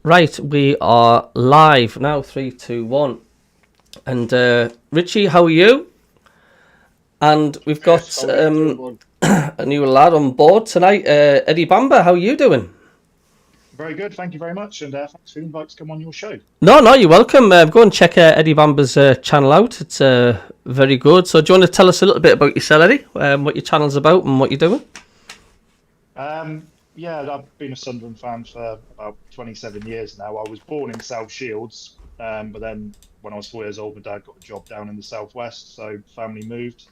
Right, we are live now. 3, 2, 1. And Richy, how are you? And we've got Yes, how are you doing? a new lad on board tonight. Eddie Bamber, how are you doing? Very good, thank you very much, and thanks for the invite to come on your show. No, you're welcome. Go and check Eddie Bamber's channel out. It's very good. So do you want to tell us a little bit about yourself, Eddie? What your channel's about and what you're doing? Yeah, I've been a Sunderland fan for about 27 years now. I was born in South Shields, but then when I was 4 years old, my dad got a job down in the southwest, so family moved.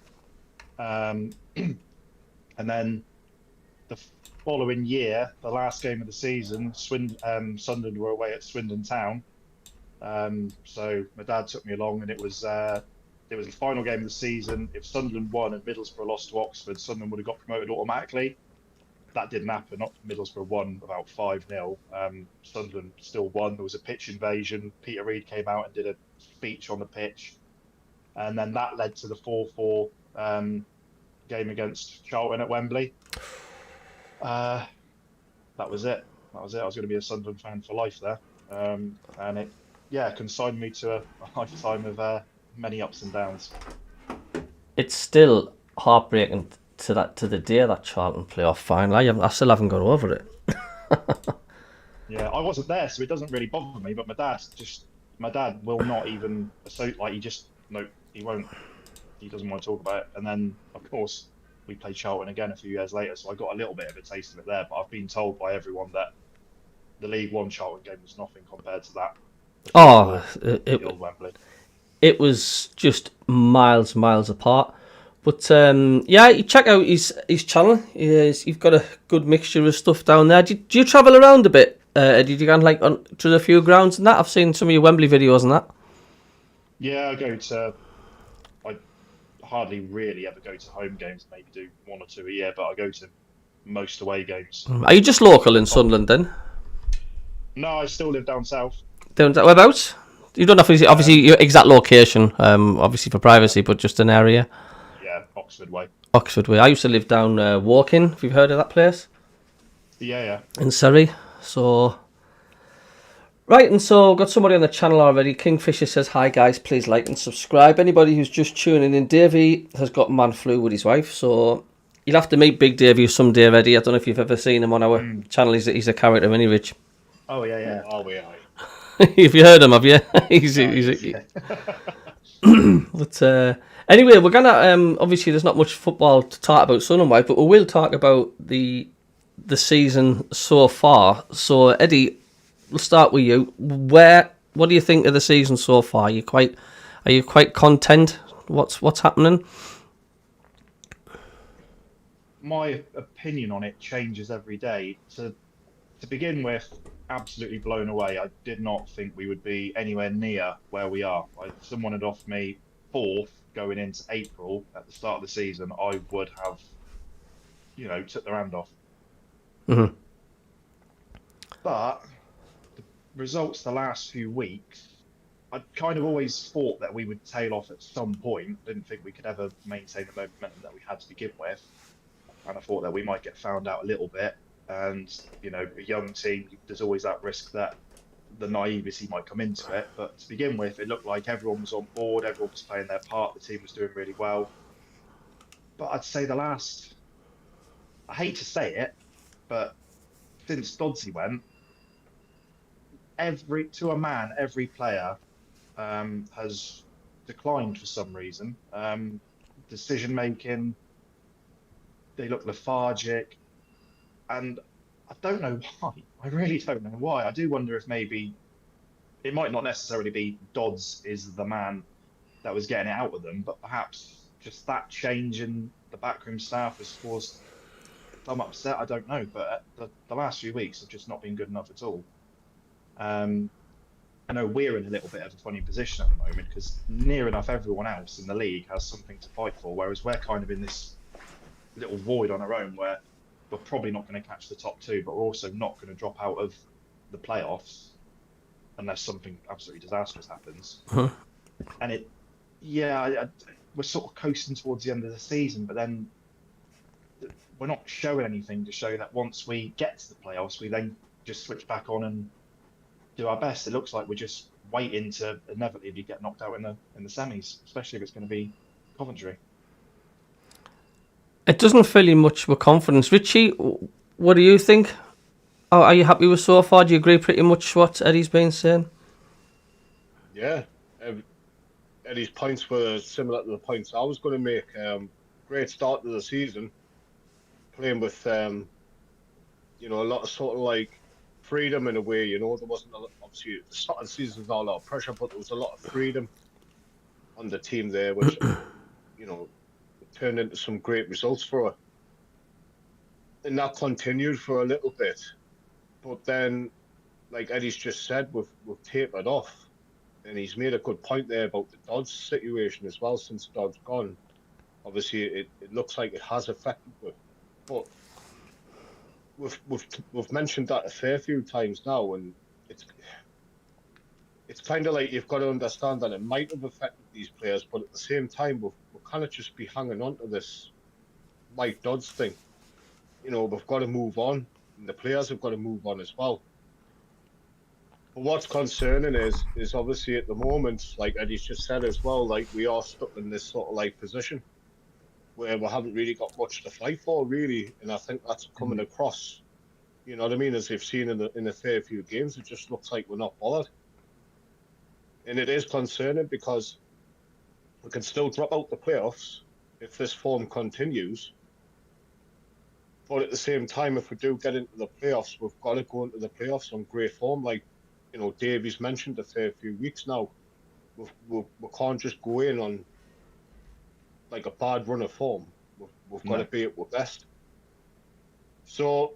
Um, and then the following year, the last game of the season, Sunderland were away at Swindon Town. So my dad took me along, and it was the final game of the season. If Sunderland won and Middlesbrough lost to Oxford, Sunderland would have got promoted automatically. That didn't happen. Not Middlesbrough won about 5-0. Sunderland still won. There was a pitch invasion. Peter Reid came out and did a speech on the pitch, and then that led to the 4-4 game against Charlton at Wembley. That was it. That was it. I was going to be a Sunderland fan for life there, and it, yeah, consigned me to a lifetime of many ups and downs. It's still heartbreaking to the day of that Charlton playoff final. I still haven't got over it. Yeah, I wasn't there, so it doesn't really bother me. But my dad will not even associate. Like, he just no, he won't. He doesn't want to talk about it. And then, of course, we played Charlton again a few years later, so I got a little bit of a taste of it there. But I've been told by everyone that the League One Charlton game was nothing compared to that. Oh, The old Wembley. it was just miles apart. But yeah, you check out his channel. You've got a good mixture of stuff down there. Do you travel around a bit? Did you go like to a few grounds and that? I've seen some of your Wembley videos and that. Yeah, I hardly really ever go to home games. Maybe do one or two a year, but I go to most away games. Are you just local in Sunderland then? No, I still live down south. Whereabouts? You don't have to obviously Um, your exact location, obviously for privacy, but just an area. yeah, Oxford way. Oxford way. I used to live down Woking. If you've heard of that place Yeah. in Surrey. So right, and so got somebody on the channel already. Kingfisher says, hi guys, please like and subscribe. Anybody who's just tuning in, Davey has got man flu with his wife, so you'll have to meet Big Davey someday, Eddie. I don't know if you've ever seen him on our channel. He's a character, isn't he, Rich? Oh yeah. Oh, yeah. Have you heard him, have you? Yeah. But anyway, we're gonna obviously there's not much football to talk about Sunderland, but we will talk about the season so far. So Eddie, we'll start with you. What do you think of the season so far? Are you quite content? What's happening? My opinion on it changes every day. To begin with, absolutely blown away. I did not think we would be anywhere near where we are. If someone had offered me fourth going into April at the start of the season, I would have, took their hand off. Mm-hmm. But the results the last few weeks, I kind of always thought that we would tail off at some point. Didn't think we could ever maintain the momentum that we had to begin with. And I thought that we might get found out a little bit. And, a young team, there's always that risk that the naivety might come into it. But to begin with, it looked like everyone was on board, everyone was playing their part, the team was doing really well. But I'd say I hate to say it, but since Dodsey went, to a man, every player has declined for some reason. Decision making, they look lethargic. And I don't know why. I really don't know why. I do wonder if maybe it might not necessarily be Dodds is the man that was getting it out of them, but perhaps just that change in the backroom staff has caused some upset. I don't know, but the last few weeks have just not been good enough at all. I know we're in a little bit of a funny position at the moment because near enough everyone else in the league has something to fight for, whereas we're kind of in this little void on our own where we're probably not going to catch the top two, but we're also not going to drop out of the playoffs unless something absolutely disastrous happens. Uh-huh. And we're sort of coasting towards the end of the season, but then we're not showing anything to show that once we get to the playoffs, we then just switch back on and do our best. It looks like we're just waiting to inevitably get knocked out in the semis, especially if it's going to be Coventry. It doesn't fill you much with confidence. Richie, what do you think? Are you happy with so far? Do you agree pretty much what Eddie's been saying? Yeah, Eddie's points were similar to the points I was going to make. Great start to the season, playing with a lot of sort of like freedom in a way. There wasn't obviously the start of the season was not a lot of pressure, but there was a lot of freedom on the team there, which turned into some great results for her. And that continued for a little bit, but then, like Eddie's just said, we've tapered off. And he's made a good point there about the Dodds situation as well. Since Dodds gone, obviously it looks like it has affected them. But we've mentioned that a fair few times now, and it's kind of like you've got to understand that it might have affected these players, but at the same time we'll kind of just be hanging on to this Mike Dodds thing. We've got to move on, and the players have got to move on as well. But what's concerning is obviously at the moment, like Eddie's just said as well, like we are stuck in this sort of like position where we haven't really got much to fight for, really, and I think that's coming across. You know what I mean? As they've seen in a fair few games, it just looks like we're not bothered, and it is concerning because we can still drop out the playoffs if this form continues. But at the same time, if we do get into the playoffs, we've got to go into the playoffs on great form, like. Davey's mentioned a fair few weeks now. We can't just go in on like a bad run of form. We've got to be at our best. So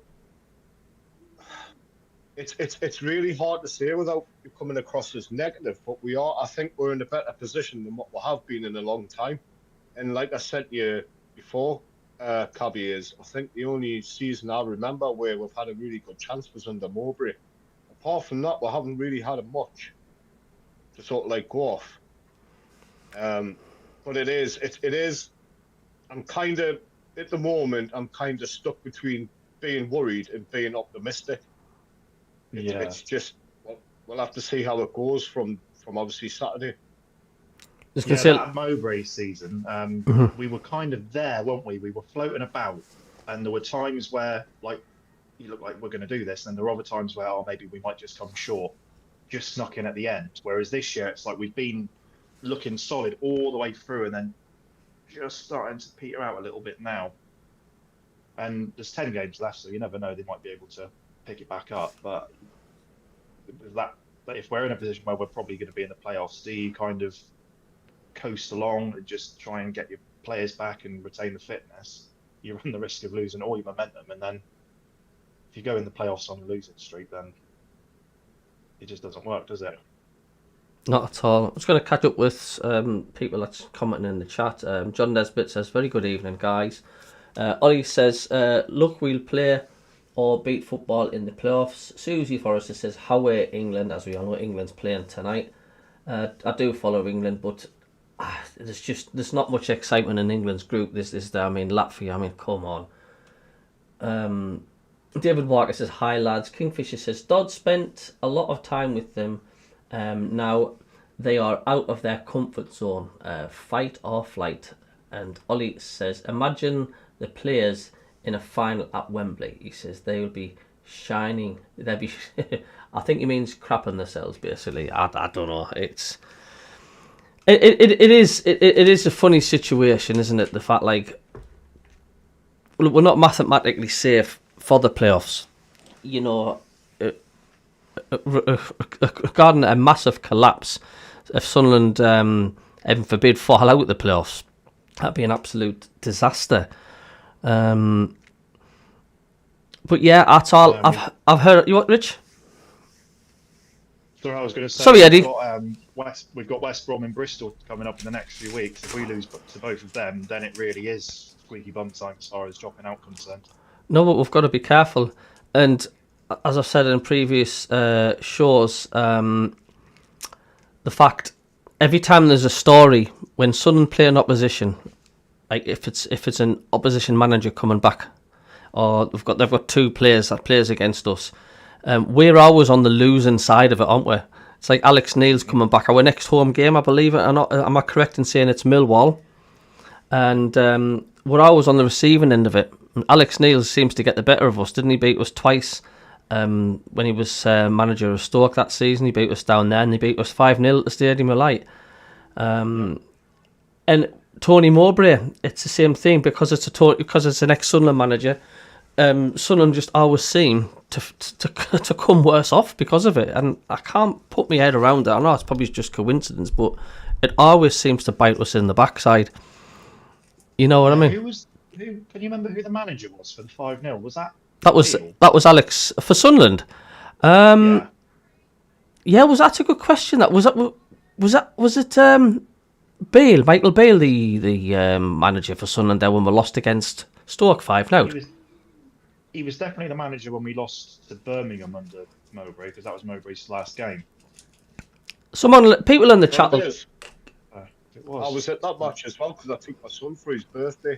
it's really hard to say without coming across as negative. But I think we're in a better position than what we have been in a long time. And like I said to you before, Cabbie, I think the only season I remember where we've had a really good chance was under Mowbray. Apart from that, we haven't really had much to sort of like go off. But it is. I'm kind of at the moment. I'm kind of stuck between being worried and being optimistic. It's just we'll have to see how it goes from obviously Saturday. That Mowbray season, we were kind of there, weren't we? We were floating about, and there were times where like. You look like we're going to do this, and there are other times where maybe we might just come short, just snuck in at the end. Whereas this year, it's like we've been looking solid all the way through, and then just starting to peter out a little bit now. And there's 10 games left, so you never know, they might be able to pick it back up. But if we're in a position where we're probably going to be in the playoffs, do you kind of coast along and just try and get your players back and retain the fitness? You run the risk of losing all your momentum, and then if you go in the playoffs on a losing streak, then it just doesn't work, does it? Not at all. I'm just going to catch up with people that's commenting in the chat. John Nesbitt says, very good evening, guys. Ollie says, look, we'll play or beat football in the playoffs. Susie Forrester says, how are England? As we all know, England's playing tonight. I do follow England, but there's not much excitement in England's group. Latvia, come on. David Walker says, hi lads. Kingfisher says, Dodd spent a lot of time with them. Now they are out of their comfort zone. Fight or flight. And Ollie says, imagine the players in a final at Wembley. He says they will be shining. They'll be. I think he means crapping themselves. Basically, I don't know. It is a funny situation, isn't it? The fact we're not mathematically safe for the playoffs, regarding a massive collapse, if Sunderland, heaven forbid, fall out of the playoffs, that'd be an absolute disaster. But yeah, that's all. I've heard. You what, Rich? So I was going to say. Sorry, Eddie. We've got West Brom and Bristol coming up in the next few weeks. If we lose to both of them, then it really is squeaky bum time as far as dropping out concerned. No, but we've got to be careful. And as I've said in previous shows, the fact every time there's a story when Sunderland play an opposition, like if it's an opposition manager coming back, or they've got two players that plays against us, We're always on the losing side of it, aren't we? It's like Alex Neil's coming back. Our next home game, I believe it or not, am I correct in saying it's Millwall? And we're always on the receiving end of it. Alex Neil seems to get the better of us. Didn't he beat us twice when he was manager of Stoke that season? He beat us down there, and he beat us 5-0 at the Stadium of Light. And Tony Mowbray, it's the same thing because it's an ex-Sunderland manager. Sunderland just always seem to come worse off because of it, and I can't put my head around it. I know it's probably just coincidence, but it always seems to bite us in the backside. You know what I mean? Can you remember who the manager was for the 5-0? Was that? That was Alex for Sunderland. Yeah. Yeah, that's a good question. Was it Bale, Michael Bale, the manager for Sunderland there when we lost against Stoke 5-0? He was definitely the manager when we lost to Birmingham under Mowbray, because that was Mowbray's last game. People in the chat. It was. I was at that match as well because I took my son for his birthday.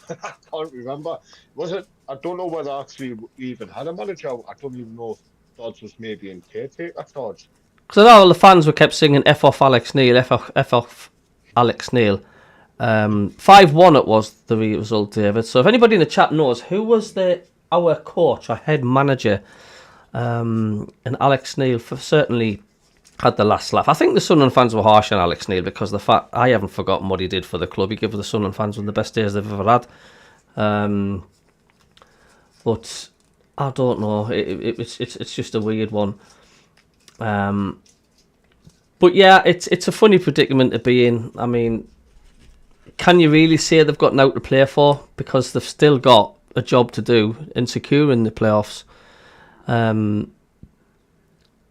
I can't remember. Was it? I don't know whether actually we even had a manager. I don't even know if Dodds was maybe in caretaker charge. Because all the fans were kept singing "F off Alex Neil, F off Alex Neil." 5-1 it was the result, David. So if anybody in the chat knows who was our coach, our head manager, and Alex Neil certainly had the last laugh. I think the Sunderland fans were harsh on Alex Neil because the fact I haven't forgotten what he did for the club. He gave the Sunderland fans one of the best days they've ever had. But I don't know. It's just a weird one. But yeah, it's a funny predicament to be in. I mean, can you really say they've got now to play for, because they've still got a job to do in securing the playoffs?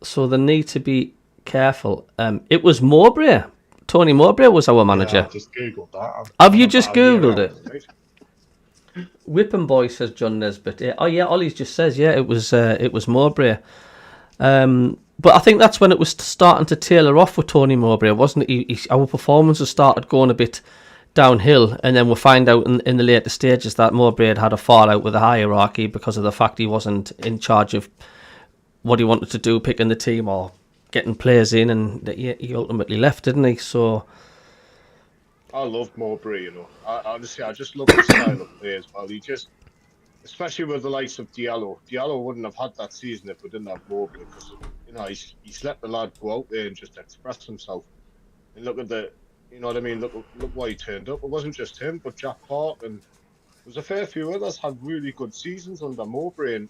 So they need to be careful. It was Mowbray. Tony Mowbray was our manager. Yeah, I just googled that. Have you just googled it? Whipping boy, says John Nesbitt. Yeah. Oh yeah, Ollie's just says it was Mowbray. But I think that's when it was starting to tailor off with Tony Mowbray, wasn't it? Our performances started going a bit downhill, and then we'll find out in the later stages that Mowbray had a fallout with the hierarchy because of the fact he wasn't in charge of what he wanted to do, picking the team or getting players in, and he ultimately left, didn't he? So I love Mowbray, you know. Honestly, I just love the style of play as well. He just, especially with the likes of Diallo. Diallo wouldn't have had that season if we didn't have Mowbray, because he's let the lad go out there and just express himself. And look at you know what I mean. Look why he turned up. It wasn't just him, but Jack Hart, and there was a fair few others had really good seasons under Mowbray. And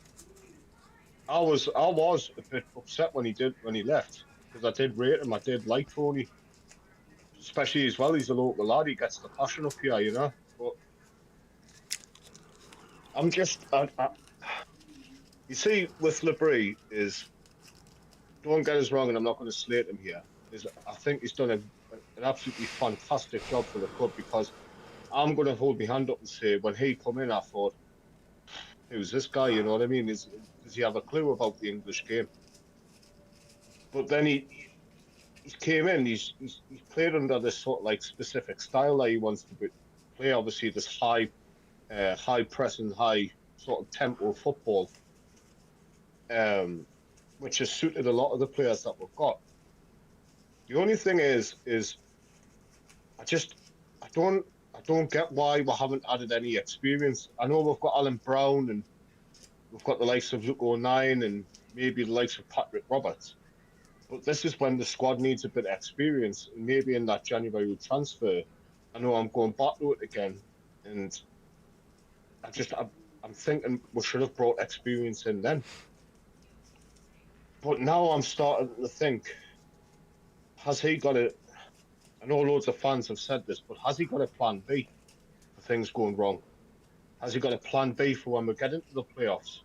I was a bit upset when he left, because I did rate him. I did like Tony, especially as well. He's a local lad. He gets the passion up here, you know. But I'm just, you see, with Labrie is, don't get us wrong, and I'm not going to slate him here. I think he's done an absolutely fantastic job for the club, because I'm going to hold my hand up and say, when he come in, I thought, who's this guy? You know what I mean? Does he have a clue about the English game? But then he came in. He's played under this sort of like specific style that he wants to play. Obviously, this high pressing, high sort of tempo football, which has suited a lot of the players that we've got. The only thing is I don't get why we haven't added any experience. I know we've got Alan Brown, and we've got the likes of Luke O'Nien, and maybe the likes of Patrick Roberts. But this is when the squad needs a bit of experience, and maybe in that January transfer. I know I'm going back to it again, and I'm thinking we should have brought experience in then. But now I'm starting to think, has he got a... I know loads of fans have said this, but has he got a plan B for things going wrong? Has he got a plan B for when we get into the playoffs?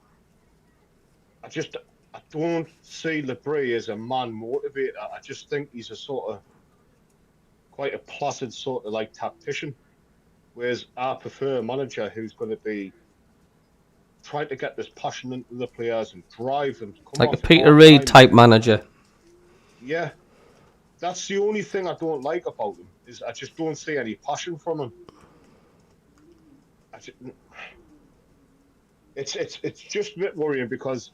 I don't see Labrie as a man motivator. I just think he's a sort of quite a placid sort of like tactician. Whereas I prefer a manager who's going to be trying to get this passion into the players and drive them to come like a Peter Reid type manager. Yeah. That's the only thing I don't like about him, is I just don't see any passion from him. It's just a bit worrying, because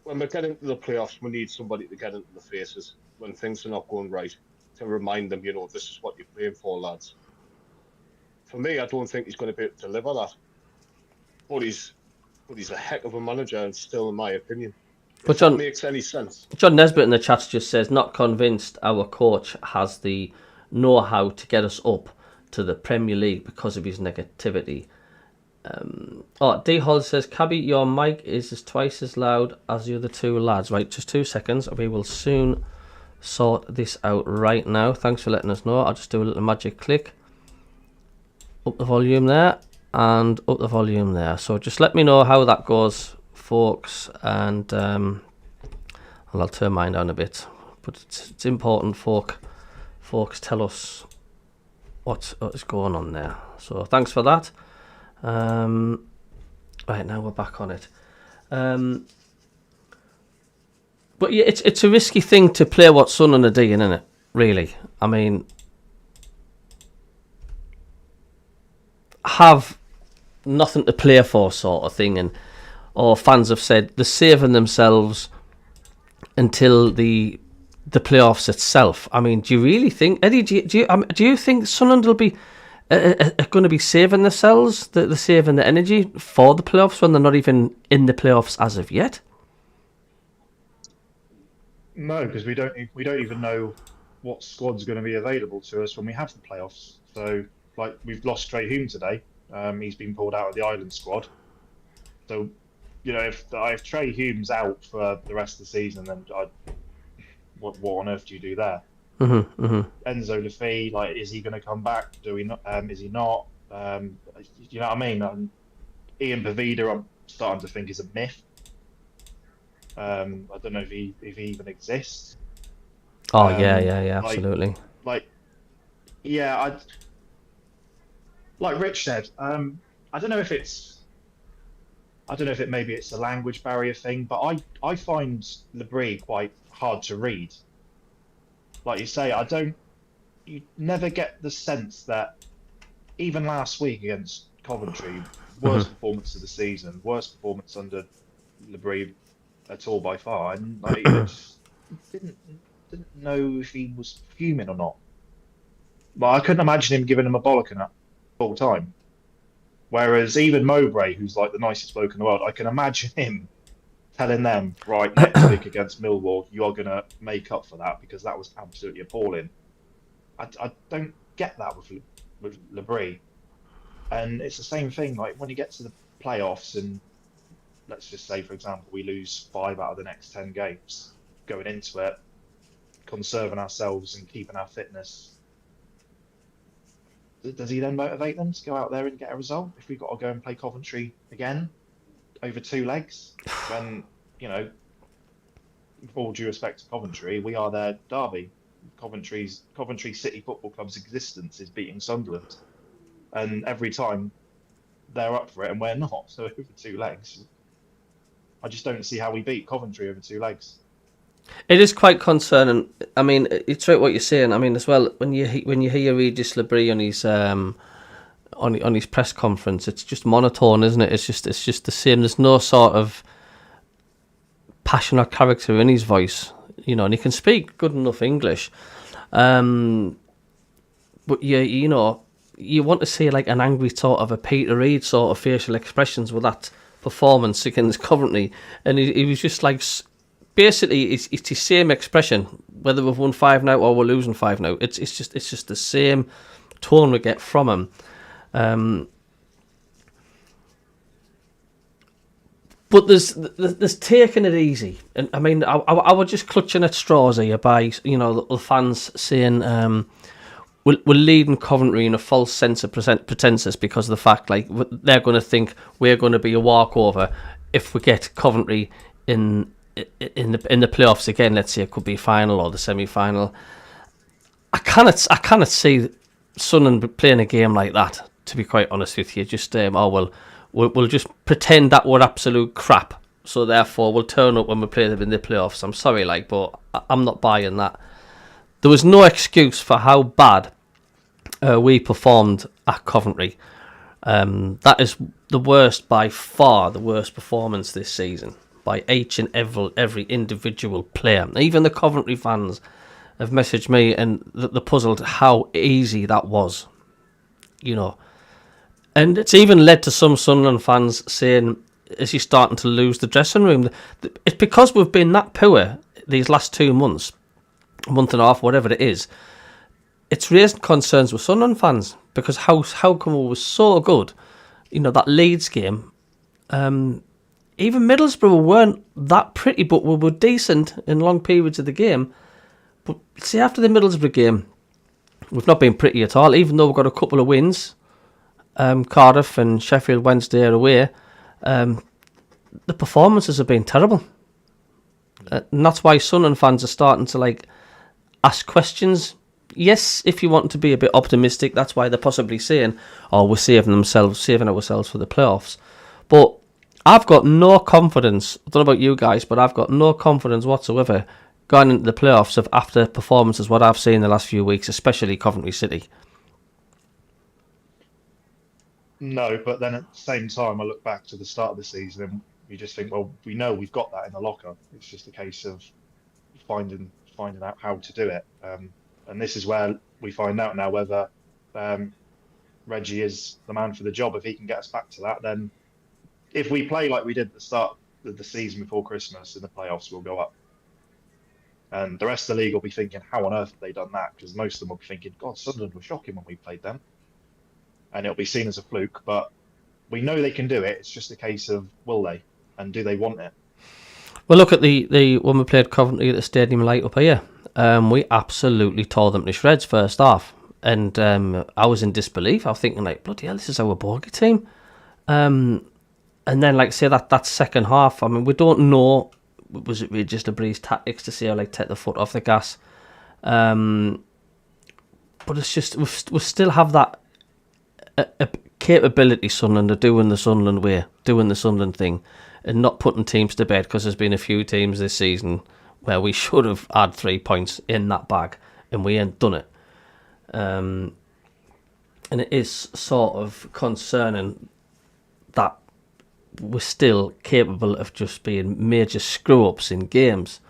when we get into the playoffs, we need somebody to get into the faces when things are not going right, to remind them, this is what you're playing for, lads. For me, I don't think he's going to be able to deliver that. But he's a heck of a manager, and still, in my opinion, But that makes any sense. John Nesbitt in the chat just says, not convinced our coach has the know-how to get us up to the Premier League because of his negativity. D. Hall says, Cabbie, your mic is twice as loud as the other two lads. Right, just 2 seconds. We will soon sort this out right now. Thanks for letting us know. I'll just do a little magic click. Up the volume there and up the volume there. So just let me know how that goes, folks, and I'll turn mine down a bit. But it's important folks tell us what is going on there. So thanks for that. Right, now we're back on it. But yeah, it's a risky thing to play what Sunderland are doing, isn't it? Really, I mean, have nothing to play for, sort of thing, or fans have said they're saving themselves until the playoffs itself. I mean, do you really think, Eddie? Do you think Sunderland will be going to be saving themselves? They're saving the energy for the playoffs when they're not even in the playoffs as of yet? No, because we don't even know what squad's going to be available to us when we have the playoffs. So, like, we've lost Trey Hume today. He's been pulled out of the Island squad. So, if Trey Hume's out for the rest of the season, then what on earth do you do there? Mm-hmm, mm-hmm. Enzo Lafay, like, is he going to come back? Do we not? Is he not? You know what I mean? Ian Pavida, I'm starting to think is a myth. I don't know if he even exists. Oh yeah, absolutely. Like Rich said, I don't know if maybe it's a language barrier thing, but I find Labrie quite hard to read. Like you say, you never get the sense that even last week against Coventry, worst performance of the season, worst performance under Labrie at all by far, and like, I just didn't know if he was fuming or not. But I couldn't imagine him giving him a bollocking at full time. Whereas even Mowbray, who's like the nicest bloke in the world, I can imagine him telling them, right, next week against Millwall, you are going to make up for that because that was absolutely appalling. I don't get that with Labrie. And it's the same thing, like when you get to the playoffs and let's just say, for example, we lose 5 out of the next 10 games going into it, conserving ourselves and keeping our fitness. Does he then motivate them to go out there and get a result if we've got to go and play Coventry again over 2 legs? When, with all due respect to Coventry, we are their derby. Coventry City Football Club's existence is beating Sunderland. And every time they're up for it and we're not. So over 2 legs. I just don't see how we beat Coventry over 2 legs. It is quite concerning. I mean, it's right what you're saying. I mean, as well, when you hear Regis Labrie on his press conference, it's just monotone, isn't it? It's just the same. There's no sort of passion or character in his voice, and he can speak good enough English. But you want to see like an angry sort of a Peter Reid sort of facial expressions with that performance against Coventry, and he was just like, basically it's the same expression whether we've won 5-0 or we're losing 5-0. It's just the same tone we get from him. But there's taking it easy, and I mean I was just clutching at straws here by the fans saying we're leading Coventry in a false sense of pretenses because of the fact like they're going to think we're going to be a walkover if we get Coventry in the playoffs again. Let's say it could be final or the semi-final. I cannot see Sunderland playing a game like that, to be quite honest with you. Just we'll just pretend that we're absolute crap, so therefore we'll turn up when we play them in the playoffs. I'm sorry, but I'm not buying that. There was no excuse for how bad we performed at Coventry. That is the worst, by far the worst performance this season. by each and every individual player. Even the Coventry fans have messaged me and they're puzzled how easy that was, And it's even led to some Sunderland fans saying, is he starting to lose the dressing room? It's because we've been that poor these last 2 months, a month and a half, whatever it is. It's raised concerns with Sunderland fans because how come we were so good? That Leeds game, even Middlesbrough weren't that pretty, but we were decent in long periods of the game. But see, after the Middlesbrough game, we've not been pretty at all, even though we've got a couple of wins. Cardiff and Sheffield Wednesday are away. The performances have been terrible. And that's why Sunderland fans are starting to ask questions. Yes, if you want to be a bit optimistic, that's why they're possibly saying, we're saving ourselves for the playoffs. But I've got no confidence, I don't know about you guys, but I've got no confidence whatsoever going into the playoffs of after performances what I've seen the last few weeks, especially Coventry City. No, but then at the same time, I look back to the start of the season and we just think, well, we know we've got that in the locker. It's just a case of finding out how to do it. And this is where we find out now whether Richy is the man for the job. If he can get us back to that, then if we play like we did at the start of the season before Christmas in the playoffs, we'll go up. And the rest of the league will be thinking, how on earth have they done that? Because most of them will be thinking, God, Sunderland were shocking when we played them. And it'll be seen as a fluke, but we know they can do it. It's just a case of will they, and do they want it? Well, look at the when we played Coventry at the Stadium Light up here. We absolutely tore them to shreds first half, and I was in disbelief. I was thinking, bloody hell, this is our bogey team. And then, say that second half. I mean, we don't know. Was it really just a breeze tactics to see how take the foot off the gas? But it's just we still have that a capability, Sunderland, of doing the Sunderland way, doing the Sunderland thing, and not putting teams to bed, because there's been a few teams this season where we should have had 3 points in that bag and we ain't done it. And it is sort of concerning that we're still capable of just being major screw-ups in games.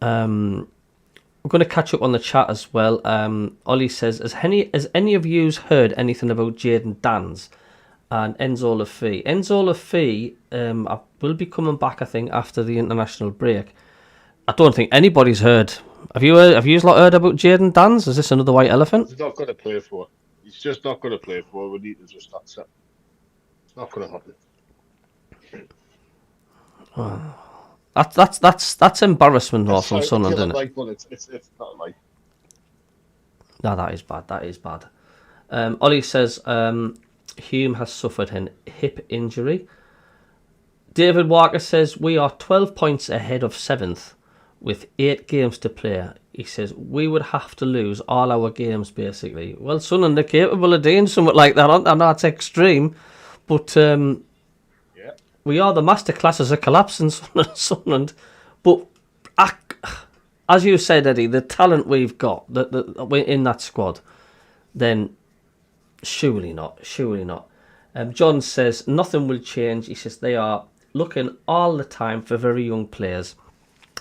We're going to catch up on the chat as well. Ollie says, has any of you heard anything about Jayden Danns and Enzo Lafee? Enzo Lafee will be coming back, I think, after the international break. I don't think anybody's heard. Have you heard about Jayden Danns? Is this another white elephant? He's not going to play for. He's just not going to play for. We need to just that's it. It's not going to happen. That's embarrassment though from Sunderland, isn't it? But it's not like. No, that is bad. That is bad. Ollie says Hume has suffered an hip injury. David Walker says we are 12 points ahead of 7th with 8 games to play. He says we would have to lose all our games basically. Well, Sunderland are capable of doing something like that. I know it's extreme, but we are the masterclasses of collapsing, Sunderland. But as you said, Eddie, the talent we've got in that squad, then surely not. John says nothing will change. He says they are looking all the time for very young players.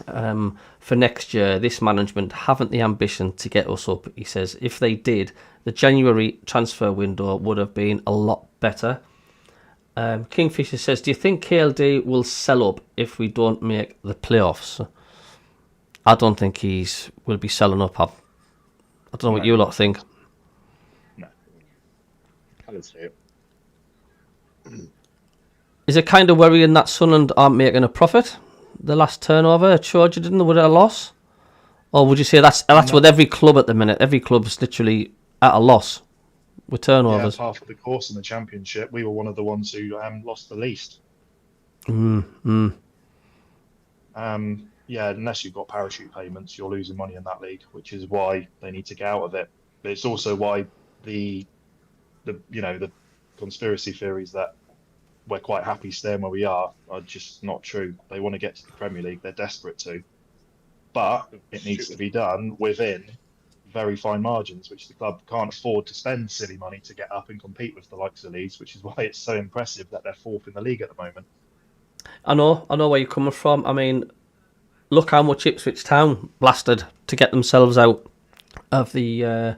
For next year, this management haven't the ambition to get us up. He says if they did, the January transfer window would have been a lot better. Kingfisher says, do you think KLD will sell up if we don't make the playoffs? I don't think will be selling up. I don't know what you lot think. No. I can't say it. Is it kind of worrying that Sunderland aren't making a profit? The last turnover showed you, didn't they? Was it a loss? Or would you say that's with every club at the minute? Every club's literally at a loss with turnovers. Yeah, half of the course in the Championship, we were one of the ones who lost the least. Yeah, unless you've got parachute payments, you're losing money in that league, which is why they need to get out of it. But it's also why the conspiracy theories that we're quite happy staying where we are just not true. They want to get to the Premier League. They're desperate to. But it needs to be done within very fine margins, which the club can't afford to spend silly money to get up and compete with the likes of Leeds, which is why it's so impressive that they're 4th in the league at the moment. I know where you're coming from. I mean, look how much Ipswich Town blasted to get themselves out of the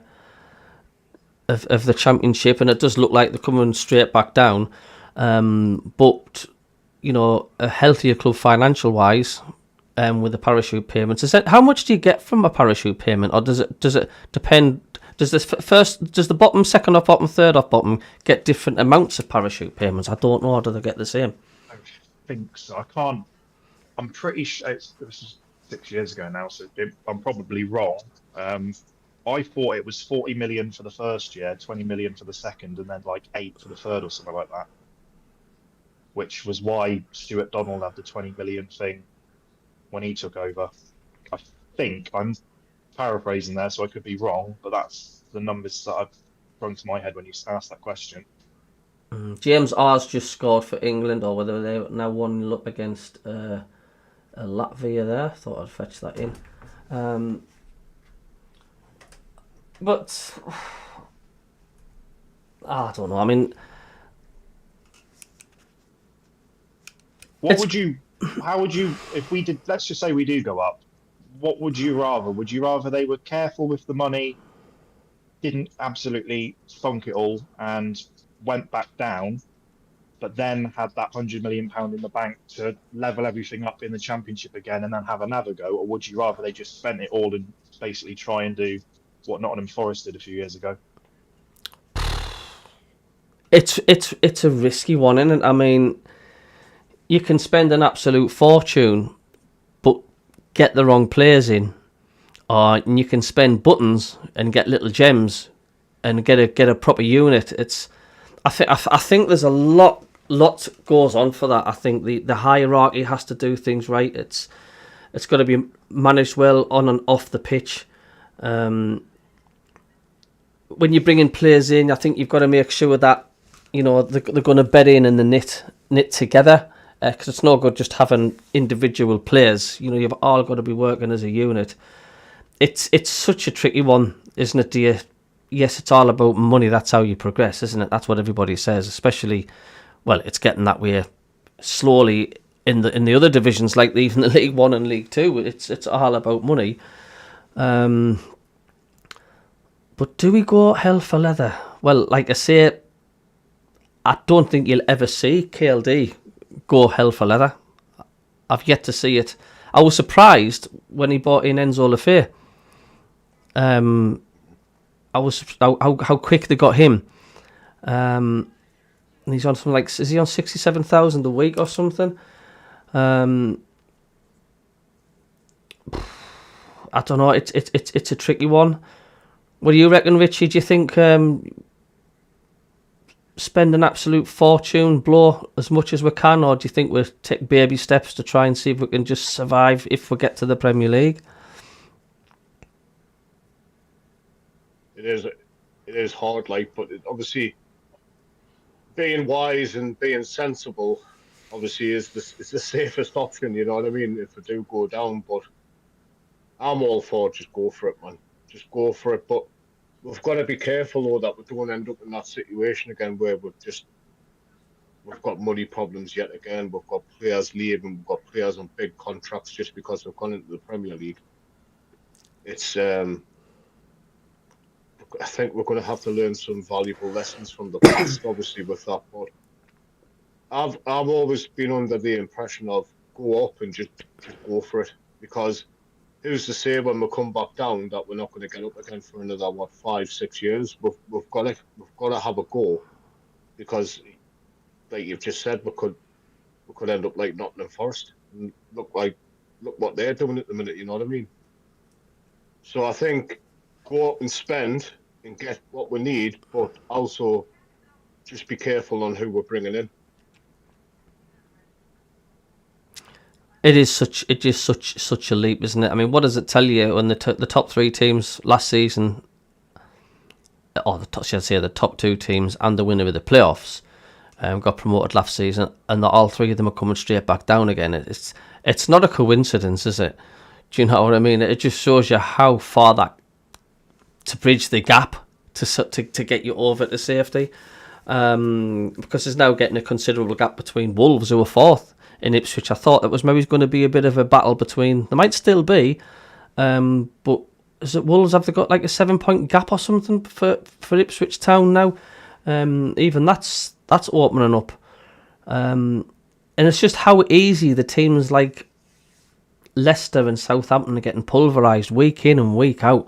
of the Championship, and it does look like they're coming straight back down. But you know, a healthier club financial wise, with the parachute payments. Is that how much do you get from a parachute payment, or does it depend? Does does the bottom, second off bottom, third off bottom get different amounts of parachute payments? I don't know. Or do they get the same? I think so. I can't. I'm pretty sure this is 6 years ago now, so I'm probably wrong. I thought it was 40 million for the first year, 20 million for the second, and then like 8 for the third or something like that. Which was why Stuart Donald had the 20 million thing when he took over. I think I'm paraphrasing there, so I could be wrong, but that's the numbers that I've thrown to my head when you asked that question. James R's just scored for England, or whether they now 1-0 up against Latvia there. Thought I'd fetch that in. But I don't know. I mean, how would you, if we did, let's just say we do go up, what would you rather? Would you rather they were careful with the money, didn't absolutely funk it all, and went back down, but then had that £100 million in the bank to level everything up in the Championship again and then have another go? Or would you rather they just spent it all and basically try and do what Nottingham Forest did a few years ago? it's a risky one, isn't it? I mean, you can spend an absolute fortune, but get the wrong players in, or you can spend buttons and get little gems, and get a proper unit. I think there's a lot goes on for that. I think the hierarchy has to do things right. It's got to be managed well on and off the pitch. When you bring in players in, I think you've got to make sure that, you know, they're going to bed in and the knit together. Because it's no good just having individual players. You know, you've all got to be working as a unit. It's such a tricky one, isn't it? Yes, it's all about money. That's how you progress, isn't it? That's what everybody says. Especially, well, it's getting that way slowly in the other divisions, like even the League One and League Two. It's all about money. But do we go hell for leather? Well, like I say, I don't think you'll ever see KLD go hell for leather. I've yet to see it. I was surprised when he bought in Enzo Lefebvre. I was how quick they got him. And he's on something like, is he on 67,000 a week or something? I don't know. It's a tricky one. What do you reckon, Richy? Do you think spend an absolute fortune, blow as much as we can, or do you think we'll take baby steps to try and see if we can just survive if we get to the Premier League? It is hard, like, but obviously being wise and being sensible obviously is the safest option, you know what I mean, if we do go down. But I'm all for just go for it, man. Just go for it. But we've got to be careful, though, that we don't end up in that situation again where we've got money problems yet again. We've got players leaving. We've got players on big contracts just because they've gone into the Premier League. It's I think we're going to have to learn some valuable lessons from the past, obviously, with that. But I've always been under the impression of go up and just go for it, because who's to say when we come back down that we're not going to get up again for another 5-6 years? We've got to have a go, because, like you've just said, we could end up like Nottingham Forest and look what they're doing at the minute. You know what I mean? So I think go up and spend and get what we need, but also just be careful on who we're bringing in. It is such a leap, isn't it? I mean, what does it tell you when the top three teams last season, or the top two teams and the winner of the playoffs, got promoted last season, and all three of them are coming straight back down again? It's not a coincidence, is it? Do you know what I mean? It just shows you how far that to bridge the gap to get you over to safety, because there's now getting a considerable gap between Wolves, who are fourth, in Ipswich. I thought it was maybe going to be a bit of a battle between. There might still be, but is it Wolves? Have they got like a 7-point gap or something for Ipswich Town now? Even that's opening up, and it's just how easy the teams like Leicester and Southampton are getting pulverised week in and week out,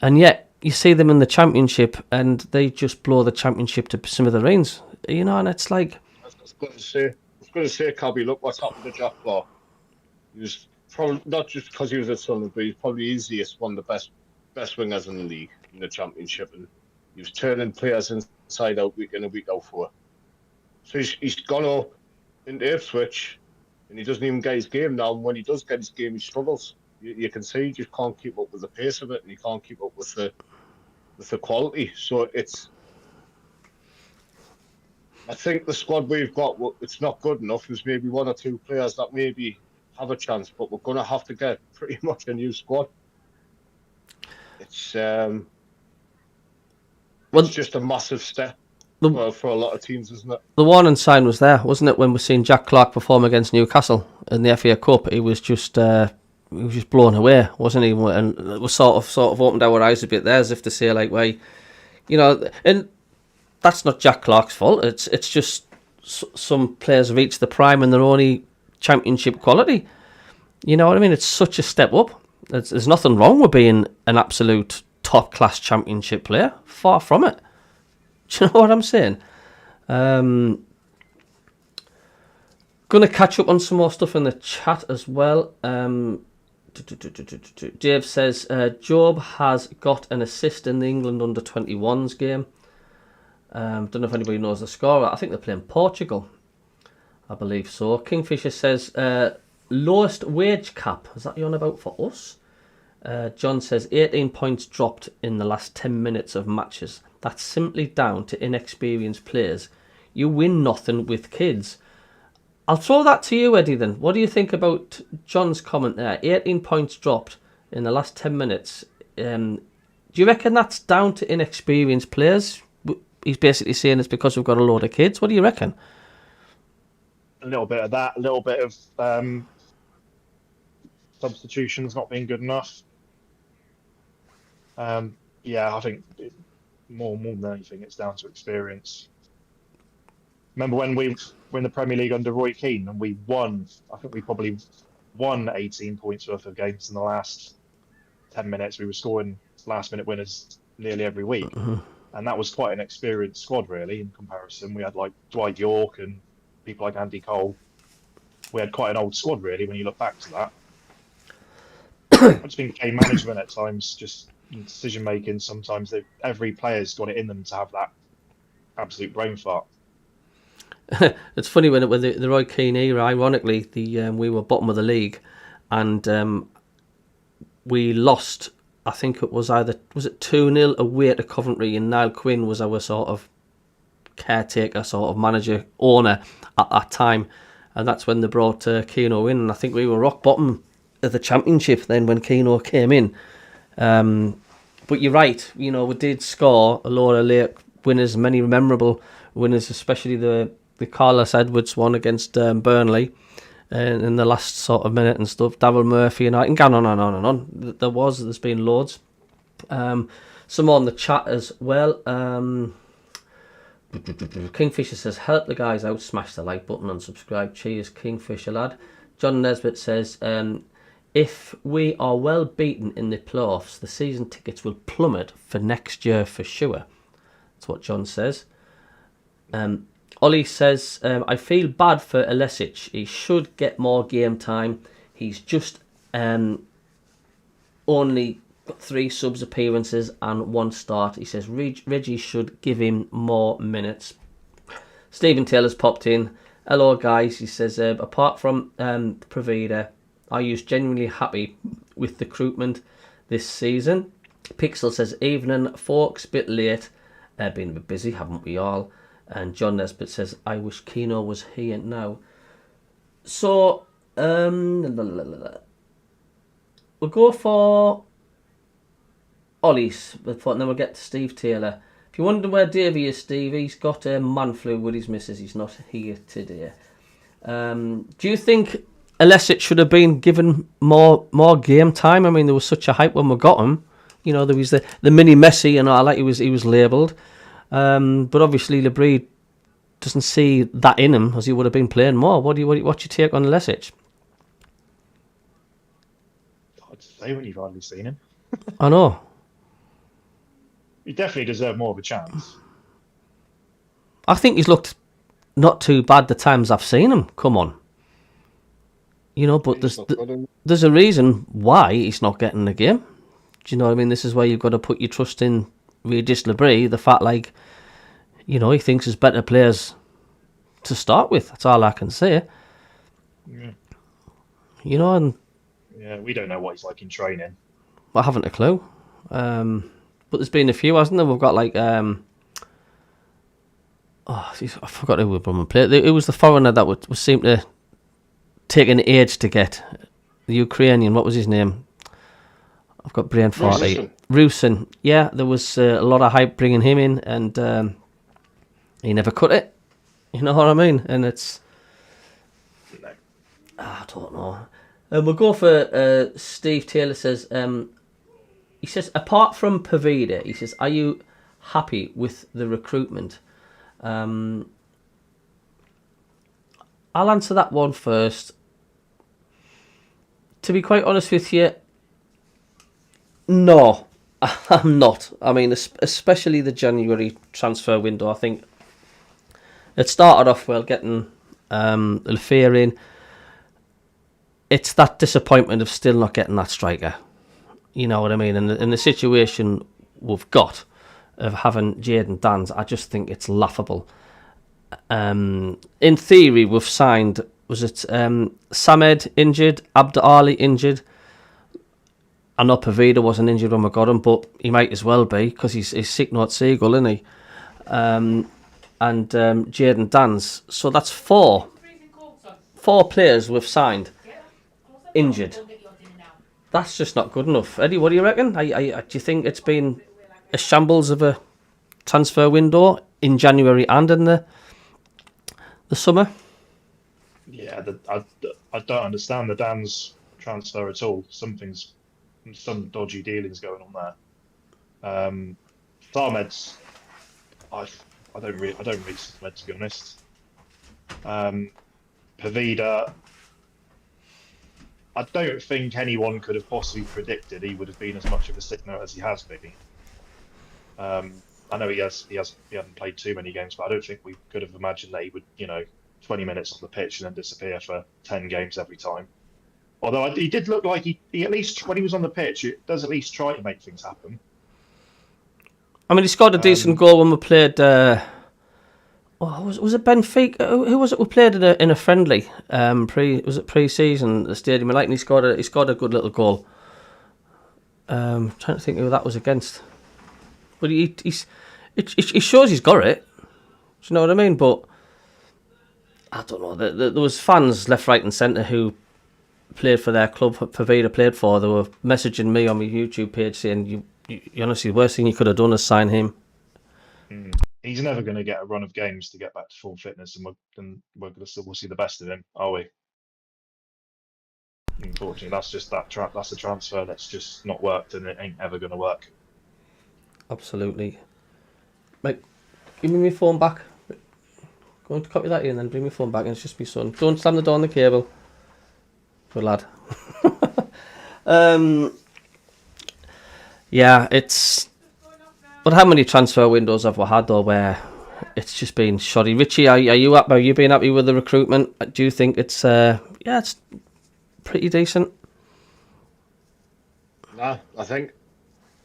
and yet you see them in the Championship and they just blow the Championship to smithereens. You know, and it's like, I was going to say, Cabbie, look what's happened to Jack Clark. He was probably not just because he was at Sunderland, but he's probably easiest one of the best wingers in the league in the Championship, and he was turning players inside out week in and week out for. So he's gone up into Ipswich, and he doesn't even get his game now. And when he does get his game, he struggles. You can see he just can't keep up with the pace of it, and he can't keep up with the quality. So I think the squad we've got, it's not good enough. There's maybe one or two players that maybe have a chance, but we're going to have to get pretty much a new squad. It's just a massive step for a lot of teams, isn't it? The warning sign was there, wasn't it, when we seen Jack Clark perform against Newcastle in the FA Cup? He was just blown away, wasn't he? And it was sort of opened our eyes a bit there, as if to say, like, why, you know, and that's not Jack Clark's fault. It's just some players have reached the prime and they're only Championship quality. You know what I mean? It's such a step up. There's nothing wrong with being an absolute top class Championship player. Far from it. Do you know what I'm saying? Going to catch up on some more stuff in the chat as well. Dave says Job has got an assist in the England under-21s game. Don't know if anybody knows the score. I think they're playing Portugal. I believe so. Kingfisher says lowest wage cap. Is that you on about for us? John says 18 points dropped in the last 10 minutes of matches. That's simply down to inexperienced players. You win nothing with kids. I'll throw that to you, Eddie, then. What do you think about John's comment there? 18 points dropped in the last 10 minutes. Do you reckon that's down to inexperienced players? He's basically saying it's because we've got a load of kids. What do you reckon? A little bit of that, a little bit of substitutions not being good enough. I think more than anything, it's down to experience. Remember when we were in the Premier League under Roy Keane and we won? I think we probably won 18 points worth of games in the last 10 minutes. We were scoring last-minute winners nearly every week. Mm-hmm. And that was quite an experienced squad, really, in comparison. We had, like, Dwight York and people like Andy Cole. We had quite an old squad, really, when you look back to that. I just think game management at times, just decision-making, sometimes every player's got it in them to have that absolute brain fart. It's funny when the Roy Keane era, ironically, we were bottom of the league and we lost. I think it was it 2-0 away to Coventry, and Niall Quinn was our sort of caretaker, sort of manager, owner at that time, and that's when they brought Keano in, and I think we were rock bottom of the Championship then when Keano came in. But you're right, you know, we did score a lot of late winners, many memorable winners, especially the Carlos Edwards one against Burnley in the last sort of minute and stuff. Daryl Murphy, and I can go on and on and on. There's been loads. Some on the chat as well. Kingfisher says, help the guys out, smash the like button and subscribe. Cheers, Kingfisher lad. John Nesbitt says, if we are well beaten in the playoffs, the season tickets will plummet for next year for sure. That's what John says. Ollie says, I feel bad for Elesic. He should get more game time. He's just only got 3 subs appearances and 1 start. He says Richy should give him more minutes. Stephen Taylor's popped in. Hello guys. He says, apart from Provida, are you genuinely happy with the recruitment this season? Pixel says, evening folks, bit late. Been a bit busy, haven't we all? And John Nesbitt says, I wish Keano was here now. So, we'll go for Ollie's, and then we'll get to Steve Taylor. If you wonder where Davey is, Steve, he's got a man flu with his missus. He's not here today. Do you think Alessic should have been given more game time? I mean, there was such a hype when we got him. You know, there was the mini Messi and all that. He was labelled, but obviously Labrie doesn't see that in him as he would have been playing more. What's your take on Alessic? Hard to say when you've hardly seen him. I know. He definitely deserved more of a chance. I think he's looked not too bad the times I've seen him. Come on. You know, but there's a reason why he's not getting the game. Do you know what I mean? This is where you've got to put your trust in Regis Labrie. The fact, like, you know, he thinks there's better players to start with. That's all I can say. Yeah. You know, and yeah, we don't know what he's like in training. I haven't a clue. But there's been a few, hasn't there? We've got like I forgot who we played. It was the foreigner that was seemed to take an age to get. The Ukrainian, what was his name? I've got brain fart. Rusin. Yeah, there was a lot of hype bringing him in, and he never cut it. You know what I mean? And it's... No. I don't know. We'll go for Steve Taylor says... he says, apart from Pavida, he says, are you happy with the recruitment? I'll answer that one first. To be quite honest with you, no, I'm not. I mean, especially the January transfer window. I think it started off well, getting Lafayette in. It's that disappointment of still not getting that striker. You know what I mean? And the situation we've got of having Jayden Danns, I just think it's laughable. In theory, we've signed, was it Samed injured, Abd Ali injured? I know Pavida wasn't injured when we got him, but he might as well be because he's sick not seagull, isn't he? And Jayden Danns. So that's four players we've signed injured. That's just not good enough. Eddie, what do you reckon? Do you think it's been a shambles of a transfer window in January and in the summer? Yeah, I don't understand the Dan's transfer at all. Some dodgy dealings going on there. Sarmed's, I don't read Sarmed, to be honest. Pavida, I don't think anyone could have possibly predicted he would have been as much of a signal as he has been. I know he hasn't played too many games, but I don't think we could have imagined that he would, 20 minutes on the pitch and then disappear for 10 games every time. Although he did look like he at least, when he was on the pitch, it does at least try to make things happen. I mean, he scored a decent goal when we played... was it Benfica? Who was it we played in a friendly? Was it pre-season at the Stadium of Light? And he scored a good little goal. Trying to think who that was against. But he shows he's got it. Do you know what I mean? But I don't know. There was fans left, right, and centre who played for their club. Pavida played for. They were messaging me on my YouTube page saying, "You honestly, the worst thing you could have done is sign him." He's never going to get a run of games to get back to full fitness, and we'll see the best of him, are we? Unfortunately, that's a transfer that's just not worked, and it ain't ever going to work. Absolutely. Mate, give me my phone back. Go and copy that in, and then bring my phone back, and it's just my son. Don't slam the door on the cable. Good lad. Yeah, it's... But how many transfer windows have we had, though, where it's just been shoddy? Richy, are you up? Are you been happy with the recruitment? Do you think it's it's pretty decent? Nah, I think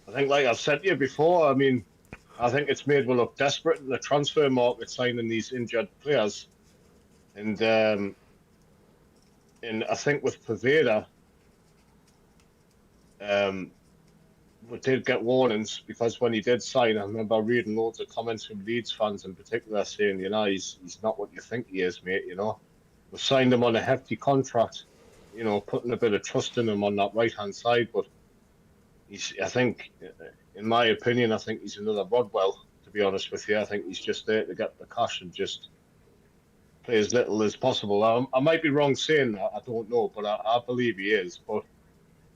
like I've said to you before, I mean, I think it's made we look desperate in the transfer market, signing these injured players, and I think with Pavida, we did get warnings because when he did sign, I remember reading loads of comments from Leeds fans in particular saying, he's not what you think he is, mate. We signed him on a hefty contract, putting a bit of trust in him on that right hand side, but I think, in my opinion, I think he's another Rodwell, to be honest with you. I think he's just there to get the cash and just play as little as possible. I might be wrong saying that, I don't know, but I believe he is. But